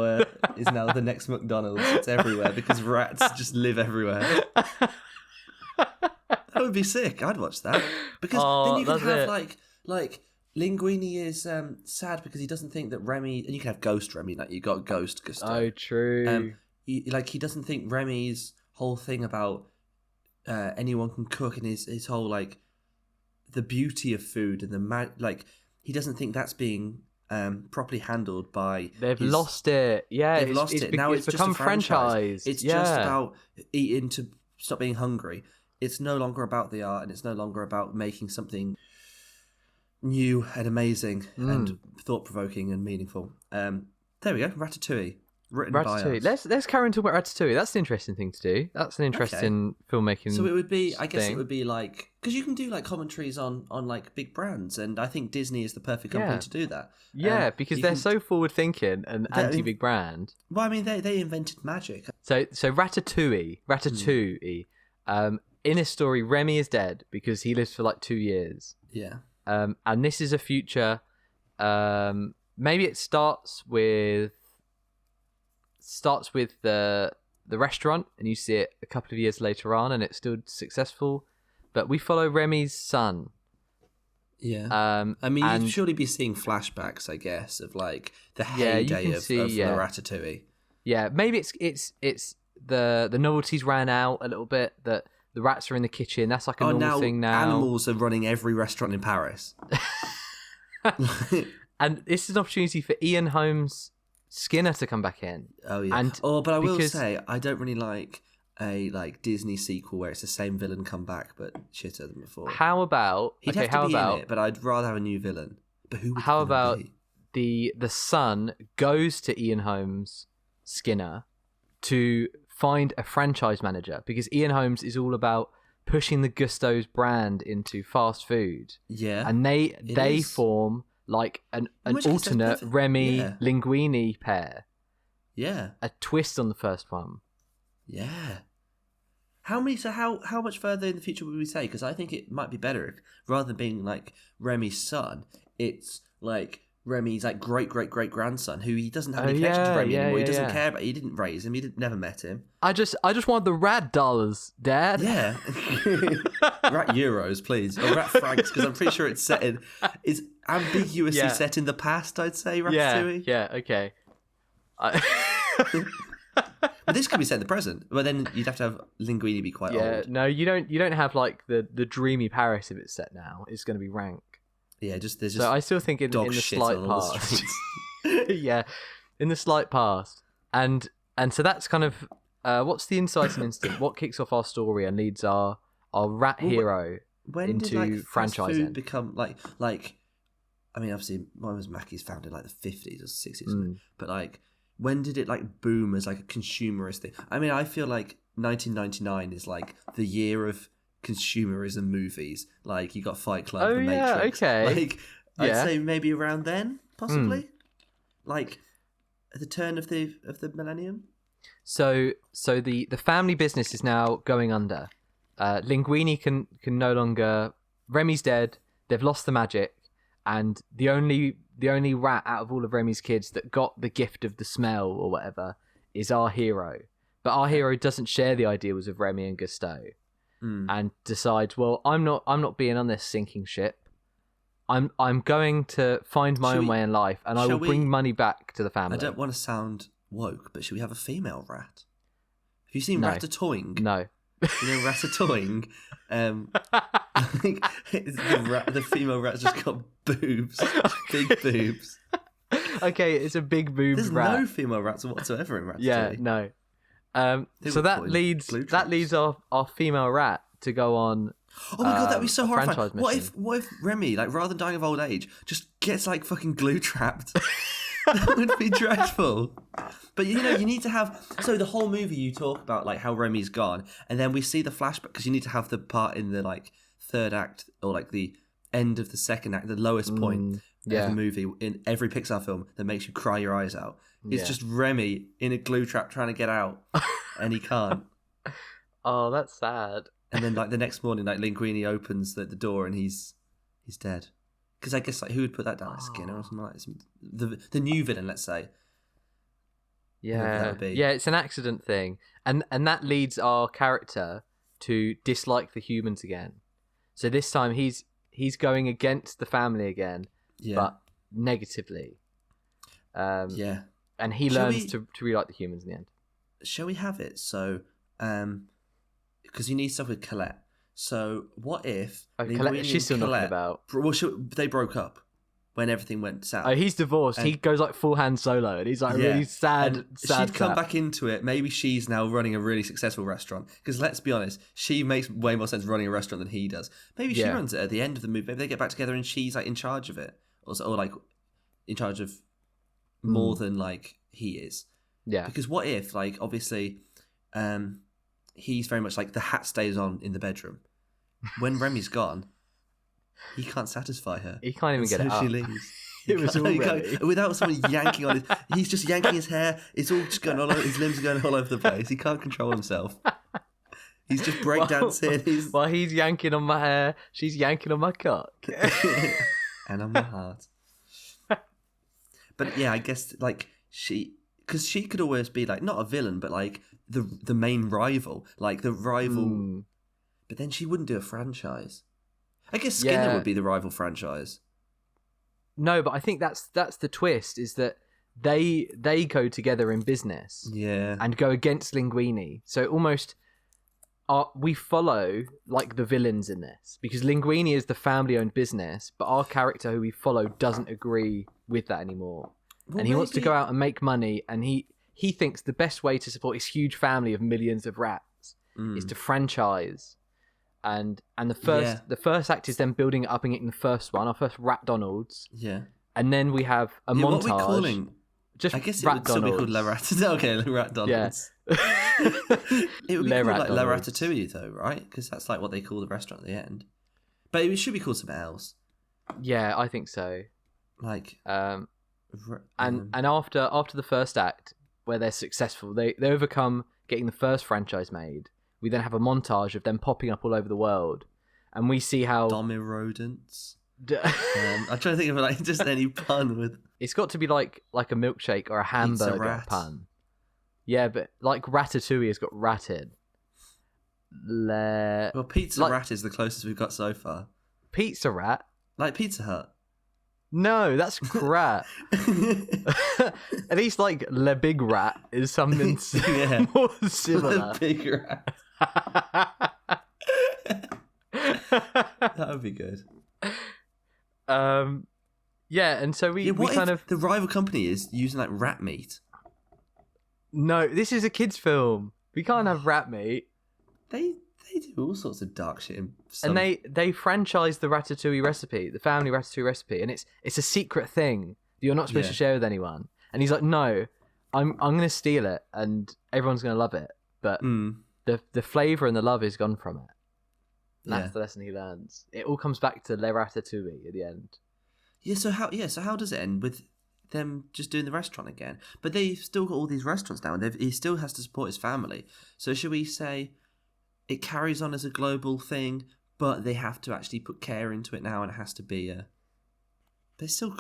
the next McDonald's. It's everywhere because rats just live everywhere. That would be sick. I'd watch that because then you could have like Linguini is sad because he doesn't think that Remy, and you can have Ghost Remy, like you got Ghost Gusto. Oh, true. He doesn't think Remy's whole thing about anyone can cook and his whole like the beauty of food and he doesn't think that's being properly handled by. They've lost it. Yeah, they've lost it. Now it's become just a franchise. franchised. It's just about eating to stop being hungry. It's no longer about the art, and it's no longer about making something new and amazing and thought-provoking and meaningful. There we go, Ratatouille. Written by us. Let's carry on talking about Ratatouille. That's an interesting thing to do. That's an interesting filmmaking. So it would be, I guess, it would be like because you can do like commentaries on like big brands, and I think Disney is the perfect company to do that. Yeah, because they're so forward-thinking and anti-big brand. Well, I mean, they invented magic. So Ratatouille. In his story, Remy is dead because he lives for like 2 years. Yeah. And this is a future. Maybe it starts with the restaurant, and you see it a couple of years later on, and it's still successful. But we follow Remy's son. Yeah. I mean, you'd surely be seeing flashbacks, I guess, of like the heyday of the Ratatouille. Yeah, maybe it's the novelties ran out a little bit. That the rats are in the kitchen. That's like a normal thing now. Animals are running every restaurant in Paris. And this is an opportunity for Ian Holmes Skinner to come back in. Oh yeah. But I will say I don't really like a Disney sequel where it's the same villain come back but shitter than before. How about he'd have to be in it, but I'd rather have a new villain. But who would how about be? the son goes to Ian Holmes Skinner to find a franchise manager, because Ian Holmes is all about pushing the Gusto's brand into fast food. Yeah. And they form like an alternate Remy Linguini pair. Yeah. A twist on the first one. Yeah. How much further in the future would we say? Because I think it might be better if, rather than being like Remy's son, it's like Remy's like great grandson, who he doesn't have any connection to Remy anymore. He doesn't care about. He didn't raise him. Never met him. I just want the rat dollars, Dad. Yeah, rat euros, please, or rat francs, because I'm pretty sure it's ambiguously set in the past. I'd say Ratatouille. Yeah. Okay. But this could be set in the present. But then you'd have to have Linguini be quite old. No, you don't have like the dreamy Paris if it's set now. It's going to be rank. Yeah, there's just. So I still think in the slight past. Yeah, in the slight past, and so that's kind of what's the inciting instant? What kicks off our story and leads our rat hero into did, franchising? Food become like? I mean, obviously, mine was Mackey's founded like the 50s or 60s, but like, when did it like boom as like a consumerist thing? I mean, I feel like 1999 is like the year of consumerism movies. Like, you got Fight Club, The Matrix. Okay. Like, I'd say maybe around then, possibly. Like at the turn of the millennium. So the family business is now going under. Linguini can no longer. Remy's dead. They've lost the magic, and the only rat out of all of Remy's kids that got the gift of the smell or whatever is our hero. But our hero doesn't share the ideals of Remy and Gusteau, and decides, well, I'm not being on this sinking ship. I'm going to find my own way in life, and I will bring money back to the family. I don't want to sound woke, but should we have a female rat? Have you seen Ratatouille? No. You know Ratatouille? The female rat's just got boobs, big boobs. Okay, it's a big boob rat. There's no female rats whatsoever in Ratatouille. Yeah, no. So that leads our female rat to go on. Oh my god, that'd be so horrifying. What if Remy, like, rather than dying of old age, just gets like fucking glue trapped? That would be dreadful. But you need to have. So the whole movie you talk about like how Remy's gone, and then we see the flashback, because you need to have the part in the like third act or like the end of the second act, the lowest point of the movie in every Pixar film that makes you cry your eyes out. It's just Remy in a glue trap trying to get out, and he can't. Oh, that's sad. And then like the next morning, like Linguini opens the door and he's dead. Because I guess like who would put that down? Like Skinner or something like that? The new villain, let's say. Yeah, it's an accident thing, and that leads our character to dislike the humans again. So this time he's going against the family again, but negatively. And he learns to really like the humans in the end. Shall we have it? So, because you need stuff with Colette. So what if Colette, she's still knocking about? Well, they broke up when everything went south. Oh, he's divorced. He goes like full Han Solo, and he's like really sad. She'd come back into it. Maybe she's now running a really successful restaurant. Because let's be honest, she makes way more sense running a restaurant than he does. Maybe she runs it at the end of the movie. Maybe they get back together and she's like in charge of it, or like in charge of more than like he is. Yeah. Because what if, like, obviously, he's very much like the hat stays on in the bedroom. When Remy's gone, he can't satisfy her. He can't even get it up. She leaves. It was all without someone yanking on he's just yanking his hair. It's all just going all over. His limbs are going all over the place. He can't control himself. He's just breakdancing. While he's yanking on my hair, she's yanking on my cock. And on my heart. But yeah, I guess like because she could always be like not a villain, but like the main rival, like the rival. But then she wouldn't do a franchise. I guess Skinner would be the rival franchise. No, but I think that's the twist, is that they go together in business, and go against Linguini. So almost we follow like the villains in this, because Linguini is the family-owned business, but our character who we follow doesn't agree with that anymore, and he wants to go out and make money, and he thinks the best way to support his huge family of millions of rats is to franchise. And the first act is them building it up and getting the first one, our first Rat Donald's. Yeah. And then we have a montage. What are we calling? I guess it would still be called La Ratatouille. Okay, La Rat Donald's. Yeah. It would be called like La Ratatouille though, right? Because that's like what they call the restaurant at the end. But it should be called something else. Yeah, I think so. Like and after the first act, where they're successful, they overcome getting the first franchise made. We then have a montage of them popping up all over the world, and we see how Domi rodents. I'm trying to think of like just any pun with. It's got to be like a milkshake or a hamburger rat. pun. Yeah, but like Ratatouille has got ratted. Well, Pizza Rat is the closest we've got so far. Pizza Rat? Like Pizza Hut. No, that's crap. At least like Le Big Rat is something more similar. Le Big Rat. That would be good. Yeah, and so we kind of the rival company is using like rat meat. No, this is a kids' film. We can't have rat meat. They do all sorts of dark shit. And they franchise the Ratatouille recipe, the family Ratatouille recipe, and it's a secret thing that you're not supposed to share with anyone. And he's like, no, I'm going to steal it, and everyone's going to love it. But the flavour and the love is gone from it. And that's the lesson he learns. It all comes back to Le Ratatouille at the end. Yeah. So how does it end with them just doing the restaurant again? But they've still got all these restaurants now, and he still has to support his family. So should we say it carries on as a global thing, but they have to actually put care into it now, and it has to be a. But it's still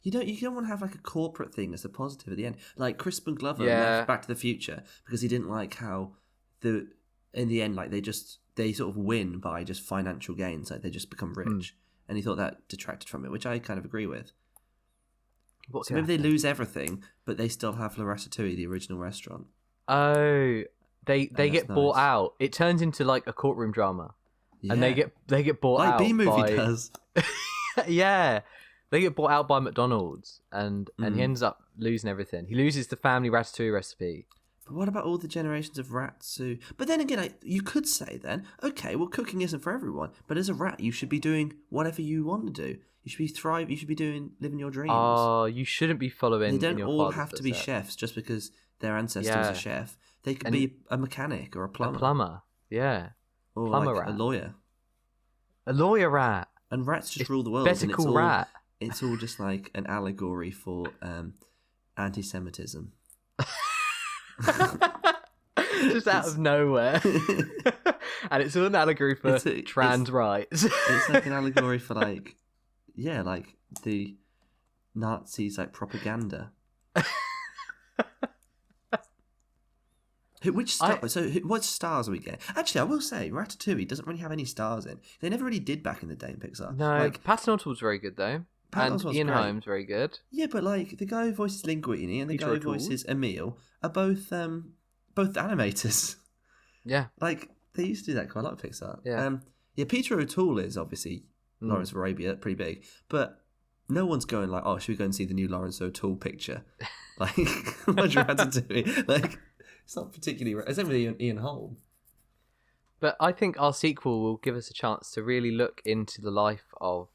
You don't want to have like a corporate thing as a positive at the end, like Crispin Glover left Back to the Future because he didn't like how in the end like they sort of win by just financial gains, like they just become rich, and he thought that detracted from it, which I kind of agree with. So maybe they lose everything, but they still have La Ratatouille, the original restaurant. Oh, they get bought out. It turns into like a courtroom drama, and they get bought out. Like B-movie does. Yeah, they get bought out by McDonald's, and he ends up losing everything. He loses the family Ratatouille recipe. But what about all the generations of rats who... But then again, you could say then, okay, well, cooking isn't for everyone, but as a rat, you should be doing whatever you want to do. You should be You should be living your dreams. Oh, you shouldn't be following. They don't all have to be chefs just because their ancestor was a chef. They could be a mechanic or a plumber. A plumber, yeah. Or plumber like rat. a lawyer. A lawyer rat. And rats just rule the world. Better call rat. It's all just like an allegory for anti-Semitism. Just out of nowhere. And it's all an allegory for trans rights. It's like an allegory for like the Nazis like propaganda. What stars are we getting? Actually, I will say Ratatouille doesn't really have any stars in. They never really did back in the day in Pixar. No, like, Patton Oswalt's very good though. And Ian Holm's very good. Yeah, but like the guy who voices Linguini and the guy who voices Emil are both animators. Yeah. Like they used to do that quite a lot of Pixar. Yeah. Peter O'Toole is obviously Lawrence of Arabia, pretty big. But no one's going like, oh, should we go and see the new Lawrence O'Toole picture? Like what you had to do? Like it's not particularly it's only Ian Holm. But I think our sequel will give us a chance to really look into the life of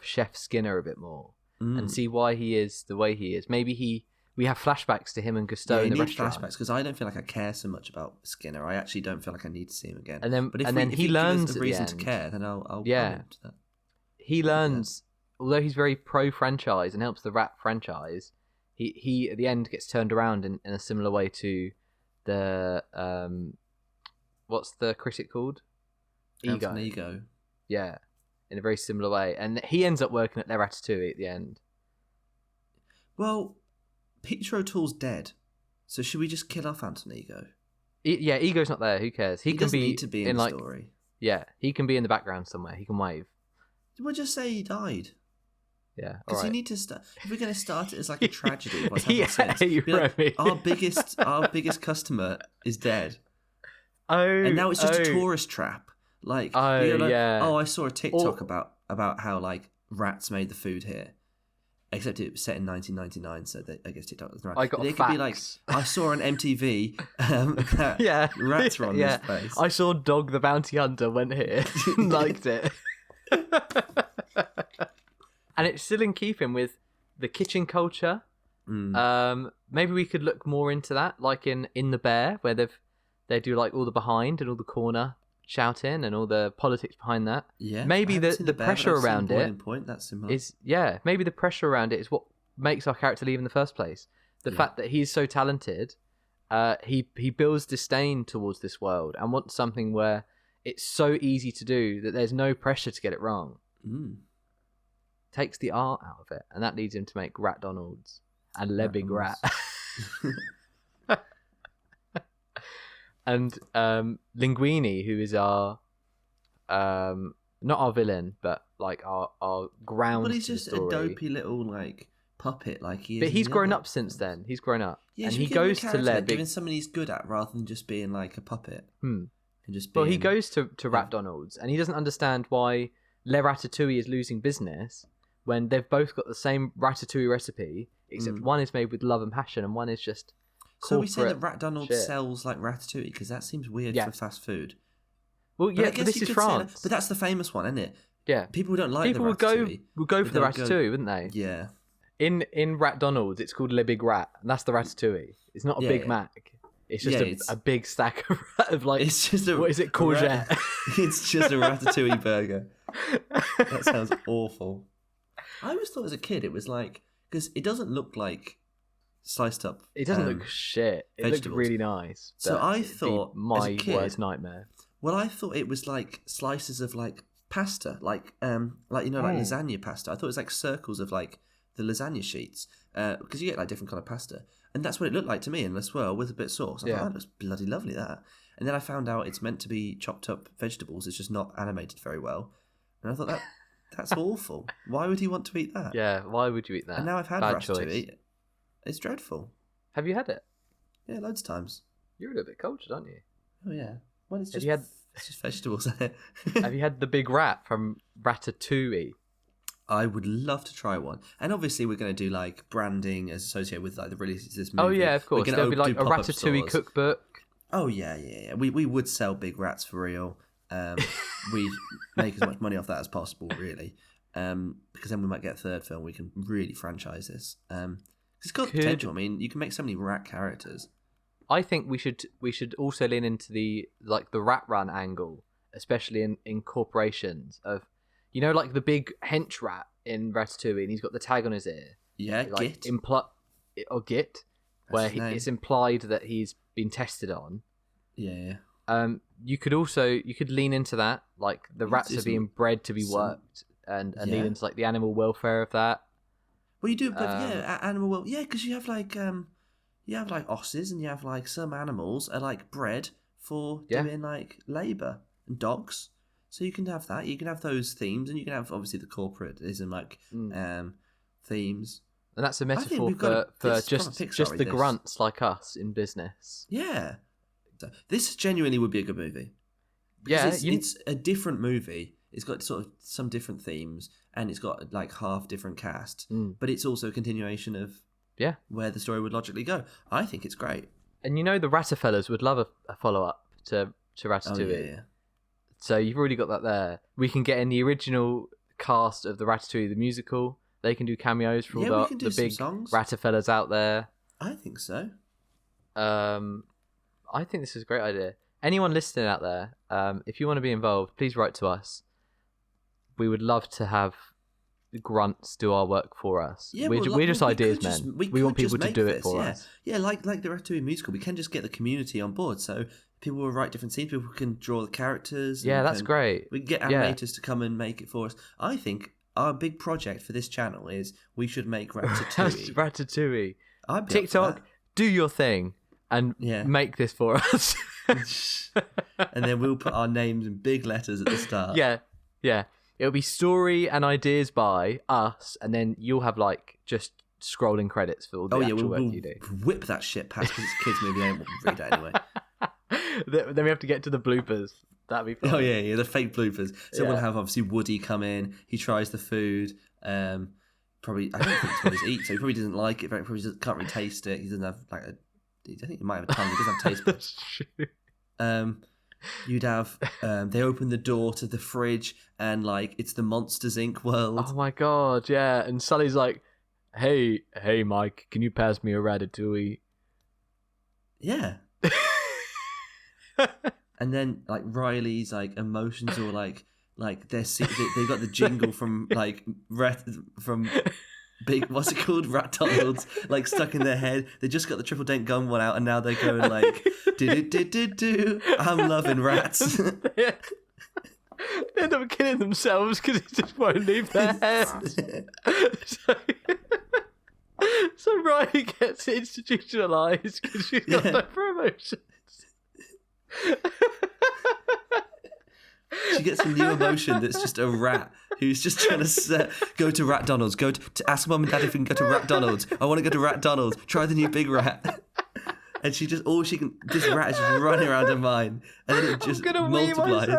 Chef Skinner a bit more and see why he is the way he is. Maybe we have flashbacks to him and Gusteau in the restaurant. Flashbacks because I don't feel like I care so much about Skinner. I actually don't feel like I need to see him again. And then, but if he learns a reason to care, then I'll into that. He learns, although he's very pro franchise and helps the rat franchise. He at the end gets turned around in a similar way to the what's the critic called? Ego. Yeah. In a very similar way. And he ends up working at Le Ratatouille at the end. Well, Peter O'Toole's dead. So should we just kill off Anton Ego? Ego's not there. Who cares? He can need to be in the story. Yeah, he can be in the background somewhere. He can wave. We'll just say he died. Yeah, because you need to start. If we're going to start it as like a tragedy, what's happened since? Our biggest customer is dead. Oh, and now it's just a tourist trap. Like, I saw a TikTok about how like rats made the food here, except it was set in 1999, so I guess TikTok was right. I got facts. Could be like, I saw on MTV that rats were on this place. I saw Dog the Bounty Hunter went here and liked it. And it's still in keeping with the kitchen culture. Maybe we could look more into that, like in The Bear, where they do like all the behind and all the corner shouting and all the politics behind that. Yeah, maybe the pressure around it is maybe the pressure around it is what makes our character leave in the first place. The fact that he's so talented, he builds disdain towards this world and wants something where it's so easy to do that there's no pressure to get it wrong. takes the art out of it, and that leads him to make Rat Donalds and Le Big Rat. And Linguini, who is our not our villain, but like our ground. But he's to the just a story. dopey little like puppet, like he is. But he's in the grown other up since films. then. He's grown up, Yeah, and should we he give him a goes to character, Le give him Big. something he's good at rather than just being like a puppet. Hmm. And just Well, being... he goes to Rat Donalds, and he doesn't understand why Le Ratatouille is losing business when they've both got the same ratatouille recipe, except one is made with love and passion, and one is just. So we say that corporate Rat Donald shit. sells like ratatouille because that seems weird Yeah. for fast food. Well, yeah, I but guess this you is could say that- France. but that's the famous one, isn't it? Yeah, People who don't like people the would go ratatouille. for the they'll ratatouille, wouldn't they? Yeah. In Rat Donalds, it's called Le Big Rat, and that's the ratatouille. It's not a Yeah, Big yeah. Mac. It's just Yeah, a big stack of like. It's just a what is it? Courgette. It's just a ratatouille burger. That sounds awful. I always thought as a kid it was like, because it doesn't look like sliced up. It doesn't look shit. It looked vegetables. really nice. So but I it'd be thought, as a my kid- worst nightmare. Well, I thought it was like slices of like pasta, like like lasagna pasta. I thought it was like circles of like the lasagna sheets, because you get like different kind of pasta, and that's what it looked like to me in this swirl with a bit of sauce. I thought that looks bloody lovely, that. And then I found out it's meant to be chopped up vegetables. It's just not animated very well, and I thought that's awful. Why would he want to eat that? Yeah, why would you eat that? And now I've had Bad ratatouille. choice. It's dreadful. Have you had it? Yeah, loads of times. You're a little bit cultured, aren't you? Oh yeah. Well, it's Have just you had- it's just vegetables. Have you had the Big Rat from Ratatouille? I would love to try one, and obviously we're going to do like branding as associated with like the release of this movie. Oh yeah, of We're course. gonna There'll be do like a pop-up Ratatouille stores. cookbook. Oh yeah. We would sell big rats for real. We make as much money off that as possible, really, because then we might get a third film. We can really franchise this. 'Cause it's got potential. I mean, you can make so many rat characters. I think we should also lean into the rat run angle, especially in corporations of, like the big hench rat in Ratatouille, and he's got the tag on his ear. Yeah, Like Git. or Git, where his name. it's implied that he's been tested on. Yeah. You could lean into that, like the You rats do are being bred to be some- worked, and lean Yeah. into like the animal welfare of that. Well, you do, but animal well, yeah, because you have like osses, and you have like some animals are like bred for doing like labour, and dogs. So you can have that. You can have those themes, and you can have obviously the corporatism like themes. And that's a think metaphor we've got for this just from Pixar with the this. grunts like us in business. Yeah, so this genuinely would be a good movie. Because it's a different movie. It's got sort of some different themes, and it's got like half different cast, but it's also a continuation of where the story would logically go. I think it's great. And the Ratafellas would love a follow up to Ratatouille. Oh, yeah. So you've already got that there. We can get in the original cast of the Ratatouille the musical. They can do cameos for all we can do the some big songs. Ratafellas out there. I think so. I think this is a great idea. Anyone listening out there, if you want to be involved, please write to us. We would love to have grunts do our work for us. Yeah, we're just ideas men. We want people to do it for us. Yeah, like the Ratatouille musical, we can just get the community on board. So people will write different scenes. People can draw the characters. Yeah, that's great. We can get animators to come and make it for us. I think our big project for this channel is we should make Ratatouille. Ratatouille. I'd be up for TikTok, do your thing and make this for us. that. And then we'll put our names in big letters at the start. Yeah. It'll be story and ideas by us, and then you'll have like just scrolling credits for all the actual work you do. Whip that shit past because it's a kids' movie. I don't want to read it anyway. Then we have to get to the bloopers. That'd be fun. Oh yeah, the fake bloopers. So we'll have obviously Woody come in. He tries the food. Probably I don't think Tommy's eat, so he probably doesn't like it. Very probably can't really taste it. He doesn't have like a. I think he might have a tongue. He doesn't have taste buds. You'd have they open the door to the fridge and like it's the Monsters Inc. world. Oh my god, yeah. And Sully's like, "Hey, Mike, can you pass me a Ratatouille?" Yeah. And then like Riley's like emotions or like they got the jingle from like from big what's it called Rat Donalds like stuck in their head. They just got the triple dent gun one out and now they're going like do I'm loving rats. They end up killing themselves because he just won't leave their heads. So Riley gets institutionalized because she's got no promotions. She gets a new emotion that's just a rat who's just trying to go to Rat Donald's. Go to ask Mum and Dad if we can go to Rat Donald's. I want to go to Rat Donald's. Try the new big rat. And she just, this rat is just running around her mind. And then it just multiplies.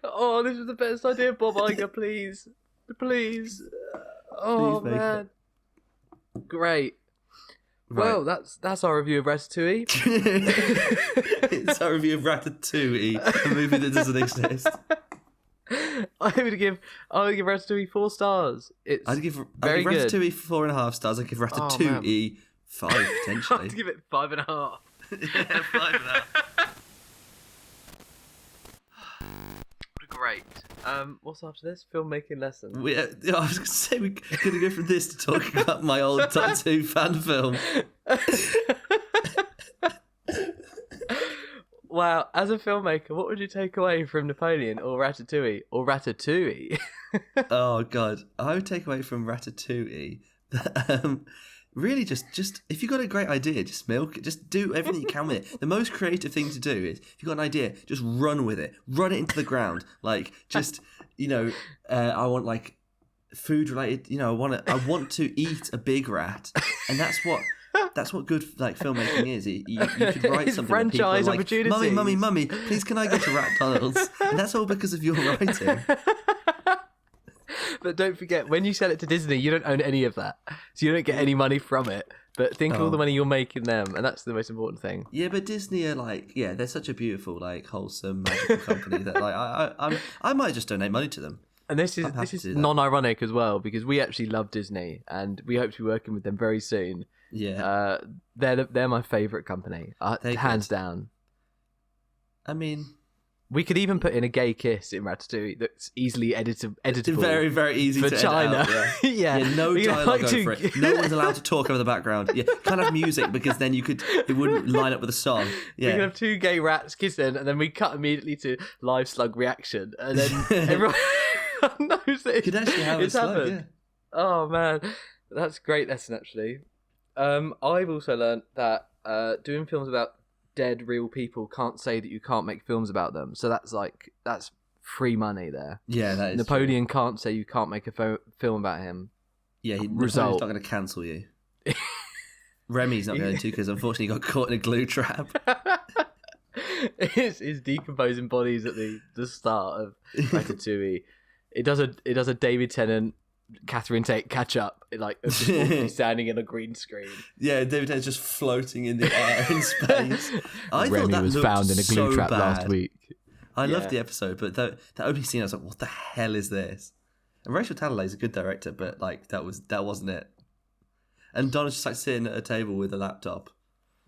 Oh, this is the best idea, Bob Iger, please. Please. Oh, Please man. Great. Right. Well, that's our review of Ratatouille. It's our review of Ratatouille, a movie that doesn't exist. I'm gonna give Ratatouille 4 stars. I'd give Ratatouille 4.5 stars. I'd give Ratatouille 5 potentially. I'd give it 5.5. Yeah, 5.5. Great. What's after this? Filmmaking lessons. I was going to say we're going to go from this to talking about my old top 2 fan film. Wow, as a filmmaker, what would you take away from Napoleon or Ratatouille or Ratatouille? Oh God, I would take away from Ratatouille. Really, just if you've got a great idea, just milk it. Just do everything you can with it. The most creative thing to do is, if you've got an idea, just run with it. Run it into the ground. Like, just, I want like food related. I want to eat a big rat, and that's what good like filmmaking is. You could write something that people are like, Mummy, please can I go to Rat Donald's? And that's all because of your writing. But don't forget, when you sell it to Disney, you don't own any of that. So you don't get any money from it. But think of all the money you're making them, and that's the most important thing. Yeah, but Disney are they're such a beautiful, wholesome, magical company that I might just donate money to them. And this is non-ironic as well, because we actually love Disney, and we hope to be working with them very soon. Yeah. They're my favourite company, hands down. I mean, we could even put in a gay kiss in Ratatouille that's easily editable. Very, very easy for to China. Edit out, yeah. No dialogue over it. No one's allowed to talk over the background. Yeah, can't have music because then it wouldn't line up with the song. Yeah. We can have 2 gay rats kissing, and then we cut immediately to live slug reaction, and then everyone knows that could actually have it's happened. Yeah. Oh man, that's a great lesson actually. I've also learned that doing films about dead real people can't say that you can't make films about them. So that's free money there. Yeah, that is Napoleon can't say you can't make a film about him. Yeah, Napoleon's not going to cancel you. Remy's not going to because unfortunately he got caught in a glue trap. His decomposing bodies at the start of Ratatouille. It does a David Tennant, Catherine Tate catch up, standing in a green screen. Yeah, David Tennant's just floating in the air in space. I Remy thought that was looked found in a glue so trap bad. last week. I loved the episode, but that opening scene, I was like, "What the hell is this?" And Rachel Talalay is a good director, but that wasn't it. And Donna's just sitting at a table with a laptop.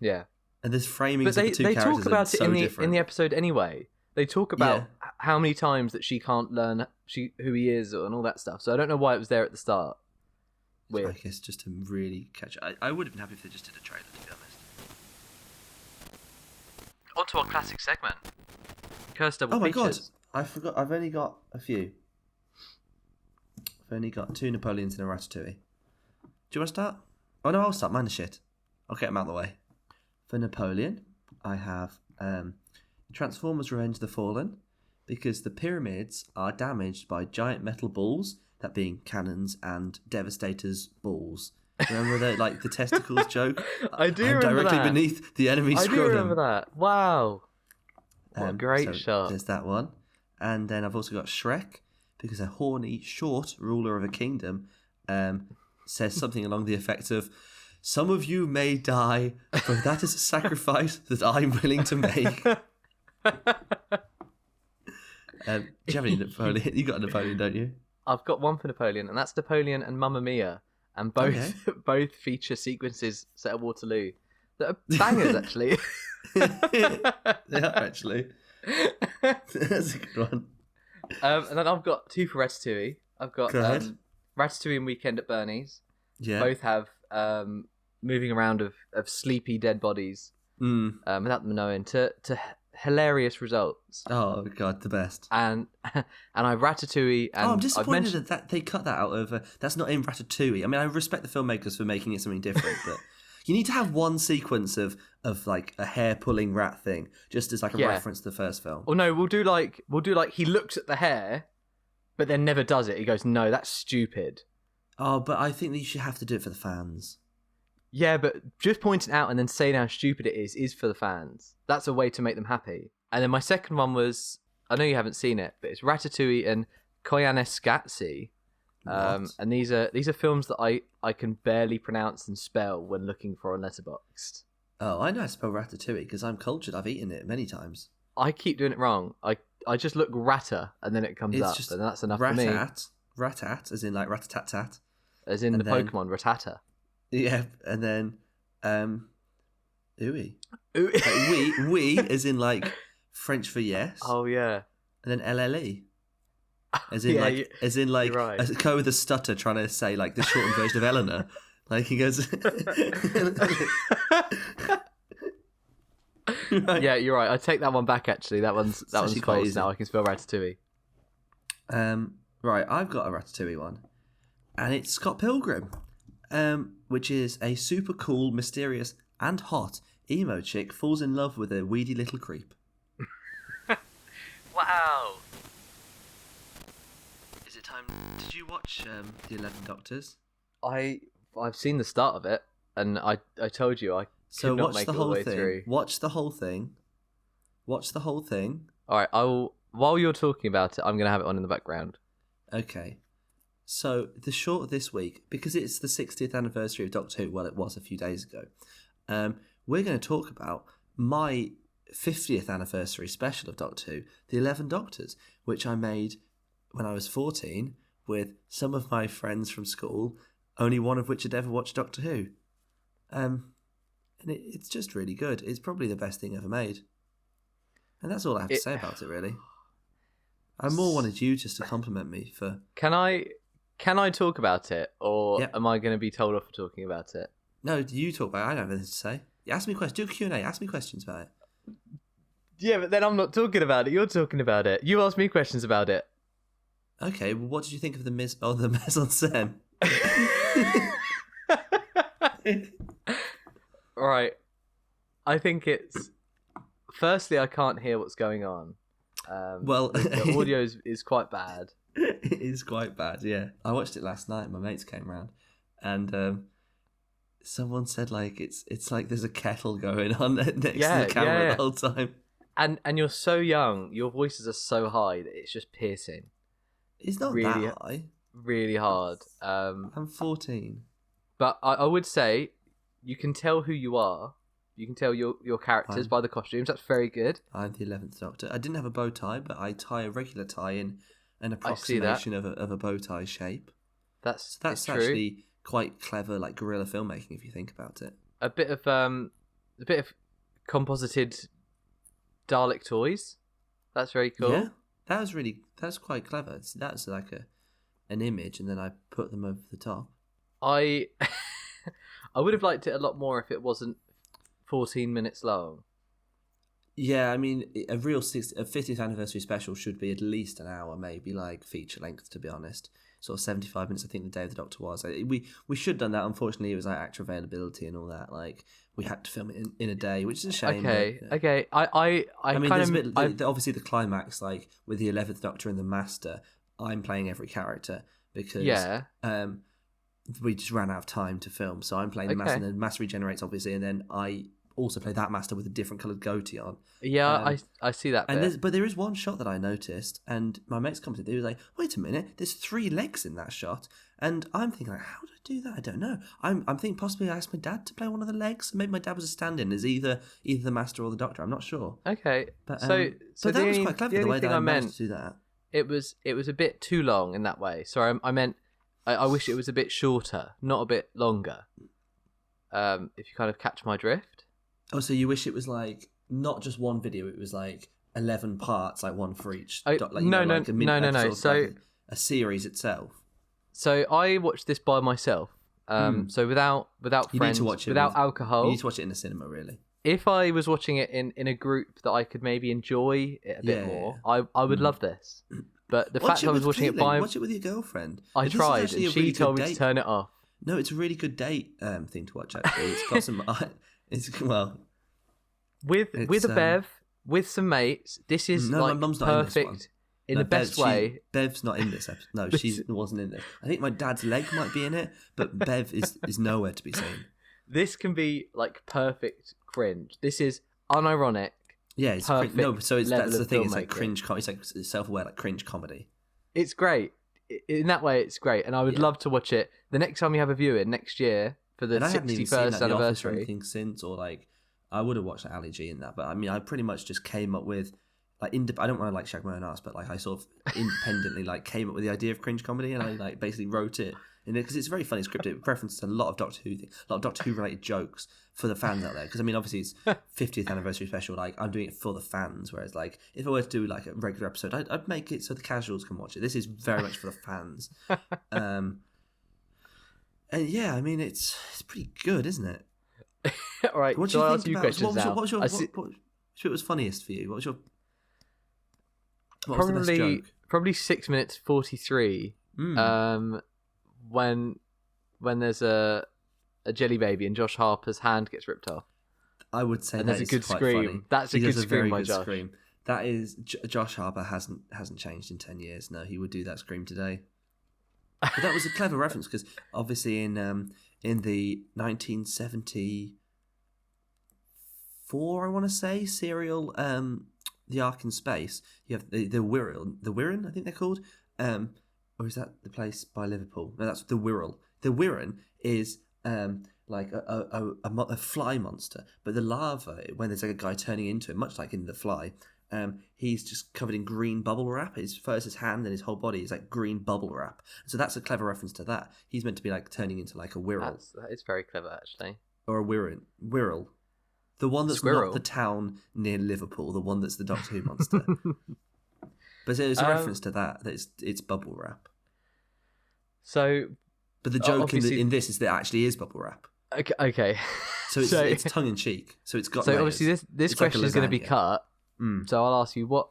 Yeah, and there's framings of the two they characters talk about so it in the episode anyway. They talk about how many times that she can't learn who he is and all that stuff. So I don't know why it was there at the start. Weird. I guess just to really catch it. I would have been happy if they just did a trailer, to be honest. On to our classic segment. Curse double features. Oh my god, I forgot. I've only got a few. I've only got 2 Napoleons and a Ratatouille. Do you want to start? Oh no, I'll start. Mine are shit. I'll get them out of the way. For Napoleon, I have Transformers Revenge of the Fallen, because the pyramids are damaged by giant metal balls, that being cannons and Devastator's balls. Remember the testicles joke? I do remember directly that. beneath the enemy's scrotum. I do remember that. Wow. What a great shot. There's that one. And then I've also got Shrek, because a horny, short ruler of a kingdom says something along the effects of, "Some of you may die, but that is a sacrifice that I'm willing to make." Do you have any Napoleon? You got a Napoleon, don't you? I've got one for Napoleon, and that's Napoleon and Mamma Mia, and both feature sequences set at Waterloo that are bangers, actually. They are actually. That's a good one. And then I've got 2 for Ratatouille. I've got Go ahead. Ratatouille and Weekend at Bernie's. Yeah. Both have moving around of sleepy dead bodies without them knowing to hilarious results. Oh god, the best. And I Ratatouille. And I'm disappointed that they cut that out of. That's not in Ratatouille. I mean, I respect the filmmakers for making it something different, but you need to have one sequence of like a hair pulling rat thing, just as like a reference to the first film. Or no, we'll do like he looks at the hair, but then never does it. He goes, "No, that's stupid." Oh, but I think that you should have to do it for the fans. Yeah, but just pointing out and then saying how stupid it is for the fans. That's a way to make them happy. And then my second one was, I know you haven't seen it, but it's Ratatouille and Koyaanisqatsi. And these are films that I can barely pronounce and spell when looking for on Letterboxd. Oh, I know how to spell Ratatouille because I'm cultured. I've eaten it many times. I keep doing it wrong. I just look Rata and then it comes up, and that's enough for me. Ratat, as in like rat-a-tat-tat. As in the Pokemon Rattata. Yeah, and then ooey. Like, we as in like French for yes. Oh yeah. And then LLE. As in as in like right. a guy with a stutter trying to say like the shortened version of Eleanor. Like he goes Right. Yeah, you're right. I take that one back actually. That one's quite easy now. I can spell Ratatouille. Right, I've got a Ratatouille one. And it's Scott Pilgrim. Which is a super cool, mysterious, and hot emo chick falls in love with a weedy little creep. Wow. Is it time? Did you watch The 11 Doctors? I've seen the start of it, and I told you I could not make it all the way through. Watch the whole thing. Watch the whole thing. All right, I will. While you're talking about it, I'm going to have it on in the background. Okay. So, the short of this week, because it's the 60th anniversary of Doctor Who, well, it was a few days ago, we're going to talk about my 50th anniversary special of Doctor Who, The 11 Doctors, which I made when I was 14 with some of my friends from school, only one of which had ever watched Doctor Who. And it's just really good. It's probably the best thing ever made. And that's all I have to say about it, really. I more wanted you just to compliment me for... Can I talk about it, or am I going to be told off for talking about it? No, you talk about it. I don't have anything to say. Ask me questions. Do a Q&A. Ask me questions about it. Yeah, but then I'm not talking about it. You're talking about it. You ask me questions about it. Okay, well, what did you think of the mise en scène? Right. I think it's... Firstly, I can't hear what's going on. Well, the audio is quite bad. It is quite bad, yeah. I watched it last night. My mates came round, and someone said like it's like there's a kettle going on next to the camera the whole time. And you're so young. Your voices are so high that it's just piercing. It's not really, that high. Really hard. I'm 14. But I would say you can tell who you are. You can tell your characters by the costumes. That's very good. I'm the 11th Doctor. I didn't have a bow tie, but I tie a regular tie in an approximation of a bow tie shape. That's actually true. Quite clever, like guerrilla filmmaking, if you think about it. A bit of composited Dalek toys. That's very cool. Yeah, that's quite clever. That's like an image, and then I put them over the top. I would have liked it a lot more if it wasn't 14 minutes long. Yeah, I mean, a 50th anniversary special should be at least an hour, maybe like feature length, to be honest. Sort of 75 minutes, I think the Day of the Doctor was. We should have done that. Unfortunately, it was like actor availability and all that. Like, we had to film it in a day, which is a shame. Okay, but, okay. I mean, there's obviously the climax, like with the 11th Doctor and the Master, I'm playing every character because we just ran out of time to film. So I'm playing the Master, and then the Master regenerates, obviously, and then I also play that Master with a different coloured goatee on. Yeah, I see that bit. But there is one shot that I noticed, and my mates commented, they were like, wait a minute, there's 3 legs in that shot. And I'm thinking, like, how did I do that? I don't know. I'm thinking possibly I asked my dad to play one of the legs. Maybe my dad was a stand-in as either the Master or the Doctor. I'm not sure. Okay. But that was quite clever, the way that I managed to do that. It was a bit too long in that way. Sorry, I meant I wish it was a bit shorter, not a bit longer. If you kind of catch my drift. Oh, so you wish it was like not just one video; it was like 11 parts, like one for each. No. So like a series itself. So I watched this by myself, So without You friends, need to watch it without You alcohol. need to watch it in the cinema, really. If I was watching it in a group that I could maybe enjoy it a bit more, I would love this. But the fact I was watching it watch it with your girlfriend. I tried, and she told me to turn it off. No, it's a really good date thing to watch. Actually, it's got some. With a bev, with some mates. This is my mum's not perfect in the best way. Bev's not in this episode. No, she wasn't in this. I think my dad's leg might be in it, but Bev is nowhere to be seen. This can be like perfect cringe. This is unironic. Yeah, it's perfect. That's the thing. It's like cringe. It's like self-aware, like cringe comedy. It's great. In that way, it's great, and I would love to watch it the next time we have a viewing next year for the 61st anniversary. Or anything since, or like I would have watched like Ali G in that, but I mean, I pretty much just came up with like I don't want to like shag my own ass, but like I sort of independently like came up with the idea of cringe comedy, and I like basically wrote it in it because it's very funny scripted. It references a lot of Doctor Who things, a lot of Doctor Who related jokes for the fans out there. Because I mean, obviously it's 50th anniversary special. Like I'm doing it for the fans, whereas like if I were to do like a regular episode, I'd make it so the casuals can watch it. This is very much for the fans. And yeah, I mean it's pretty good, isn't it? All right. What do you think about? What was funniest for you? What was the best joke? Probably 6 minutes 43. When there's a jelly baby and Josh Harper's hand gets ripped off. I would say and there's a good scream. Funny. That's a good scream by Josh. Scream. That is Josh Harper hasn't changed in 10 years. No, he would do that scream today. But that was a clever reference because obviously in the 1974, I want to say, serial The Ark in Space, you have the Wirral, I think they're called, or is that the place by Liverpool? No, that's the Wirral. The Wirral is like a fly monster, but the larva, when there's like a guy turning into it, much like in The Fly, he's just covered in green bubble wrap. His hand and his whole body is like green bubble wrap. So that's a clever reference to that. He's meant to be like turning into like a Wirral. That is very clever, actually. Or a Wirral. The one that's not the town near Liverpool, the one that's the Doctor Who monster. But there's a reference to that it's bubble wrap. So, but the joke in this is that it actually is bubble wrap. Okay. So it's tongue in cheek. So it's got. So layers. obviously this question is going to be cut. So I'll ask you what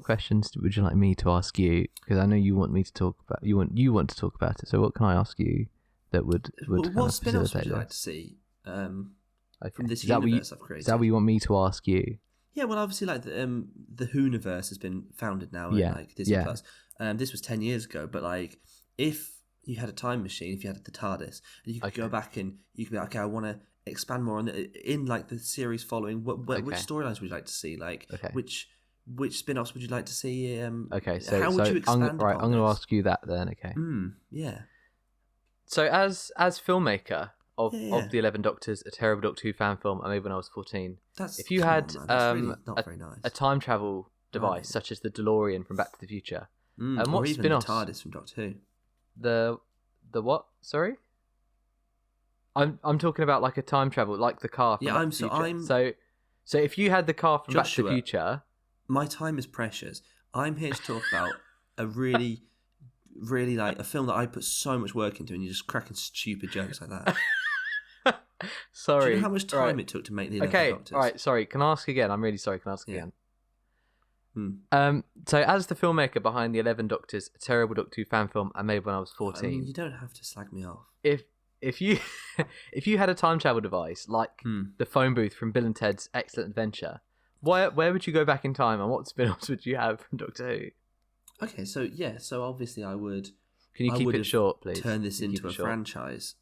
questions would you like me to ask you? Because I know you want me to talk about you want to talk about it. So what can I ask you that would what spin-offs would you like to see? From this universe I've created. Is that what you want me to ask you? Yeah, well, obviously, like the Whoniverse has been founded now, in like Disney Plus. This was 10 years ago, but like if you had a time machine, if you had the TARDIS, and you could go back and you could be like, okay, I want to expand more on in like the series following. Which storylines would you like to see? Like which spin-offs would you like to see? Okay, so how would you expand? I'm going to ask you that then. Okay. Yeah. So as filmmaker of the 11 Doctors, a terrible Doctor Who fan film I made when I was 14. If you had really not very nice. a time travel device such as the DeLorean from Back to the Future, and or what even spin-offs? the TARDIS from Doctor Who. The what? Sorry, I'm talking about like a time travel, like the car. From Back to the Future. So if you had the car from Back to the Future, my time is precious. I'm here to talk about a really like a film that I put so much work into, and you're just cracking stupid jokes like that. Sorry. Do you know how much time it took to make the 11 Doctors? All right, sorry. Can I ask again? I'm really sorry. Can I ask again? So as the filmmaker behind the 11 Doctors, a terrible Doctor Who fan film I made when I was 14. You don't have to slag me off. If you had a time travel device like the phone booth from Bill and Ted's Excellent Adventure, where would you go back in time, and what spin-offs would you have from Doctor Who? Okay, so obviously I would. Can you keep it short, please? Turn this into a franchise.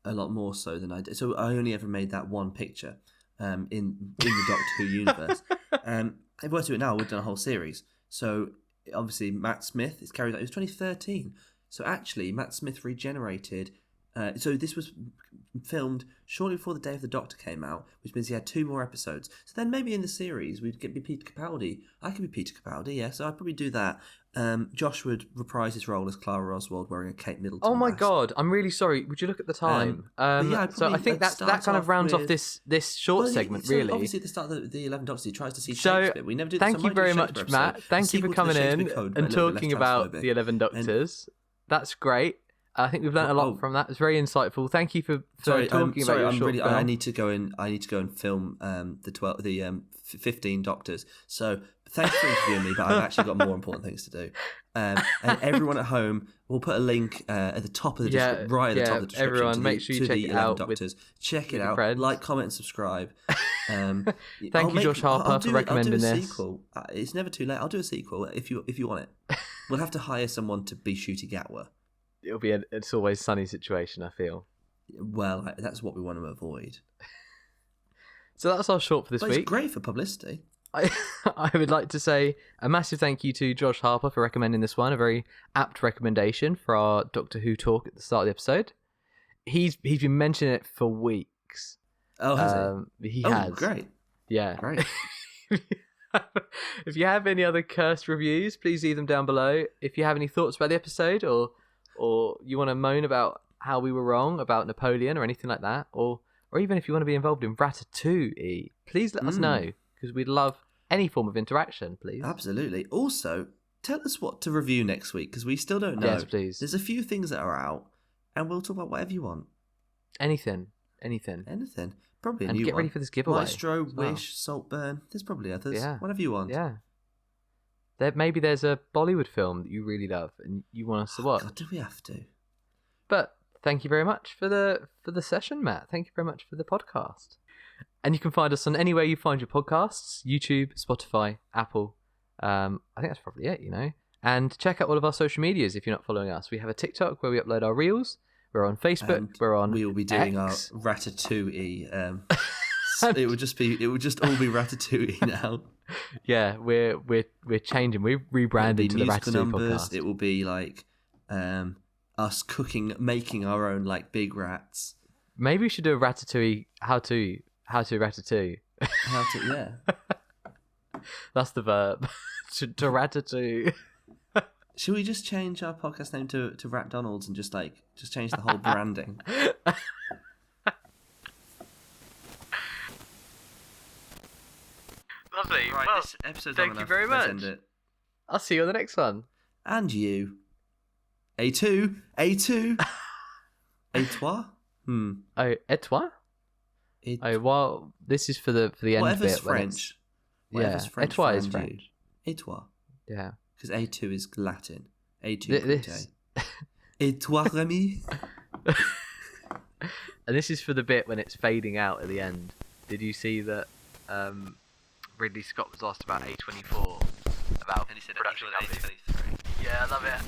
A lot more so than I did. So I only ever made that one picture in the Doctor Who universe. If I were to do it now, I would have done a whole series. So obviously Matt Smith is carried out. It was 2013. So actually Matt Smith regenerated. So this was filmed shortly before the Day of the Doctor came out, which means he had 2 more episodes. So then maybe in the series we'd be Peter Capaldi. I could be Peter Capaldi, yeah. So I'd probably do that. Josh would reprise his role as Clara Oswald wearing a Kate Middleton Oh my mask. God, I'm really sorry. Would you look at the time? So I think that kind of rounds off this short segment, really. Obviously, at the start of the 11 Doctors, he tries to see Shakespeare. We never did. Thank you very much, Matt. Thank you for coming in and talking about the 11 Doctors. That's great. I think we've learned a lot from that. It's very insightful. Thank you for talking about your short film. I need to go and film the 15 Doctors. So thanks for interviewing me, but I've actually got more important things to do. And everyone at home, we'll put a link at the top of the description, right at the top of the description. Everyone, make sure you check it out. Doctors. Check it out. Like, comment, and subscribe. Thank you, Josh Harper, for recommending this. I'll do a sequel. It's never too late. I'll do a sequel if you want it. We'll have to hire someone to be Shooty Gatwa. It'll be an It's Always Sunny situation, I feel. Well, that's what we want to avoid. So that's our short for this week. It's great for publicity. I would like to say a massive thank you to Josh Harper for recommending this one. A very apt recommendation for our Doctor Who talk at the start of the episode. He's been mentioning it for weeks. Oh, has he? He has. Great. Yeah. Great. If you have any other cursed reviews, please leave them down below. If you have any thoughts about the episode, or you want to moan about how we were wrong about Napoleon or anything like that, or even if you want to be involved in Ratatouille, please let us know, because we'd love any form of interaction, please. Absolutely. Also, tell us what to review next week, because we still don't know. Yes, please. There's a few things that are out, and we'll talk about whatever you want. Anything. Probably a and new get one. ready for this giveaway. Maestro, Wish, Saltburn. There's probably others. Yeah. Whatever you want. Yeah. Maybe there's a Bollywood film that you really love and you want us to watch. God, do we have to? But thank you very much for the session, Matt. Thank you very much for the podcast. And you can find us on anywhere you find your podcasts: YouTube, Spotify, Apple. I think that's probably it, And check out all of our social medias if you're not following us. We have a TikTok where we upload our reels. We're on Facebook. And we're on. We will be doing X. our Ratatouille. It would just all be Ratatouille now. Yeah, we're changing. We've rebranded to the Ratatouille numbers. podcast. It will be like us making our own like big rats. Maybe we should do a Ratatouille. How to Ratatouille. Yeah. That's the verb. to Ratatouille. Should we just change our podcast name to Rat Donald's and just change the whole branding? Lovely. Right, well, this episode's thank long you enough. very Let's much. end it. I'll see you on the next one. And you. A2. A2. A toi? Oh, et toi? Oh, well, this is for the end Whatever's bit. French. Whatever's French. Et toi is French. Et toi. Yeah. Because A2 is Latin. A2. This. Et toi, Remy? And this is for the bit when it's fading out at the end. Did you see that Ridley Scott was asked about A24? About And he said production A23. companies? Yeah, I love it.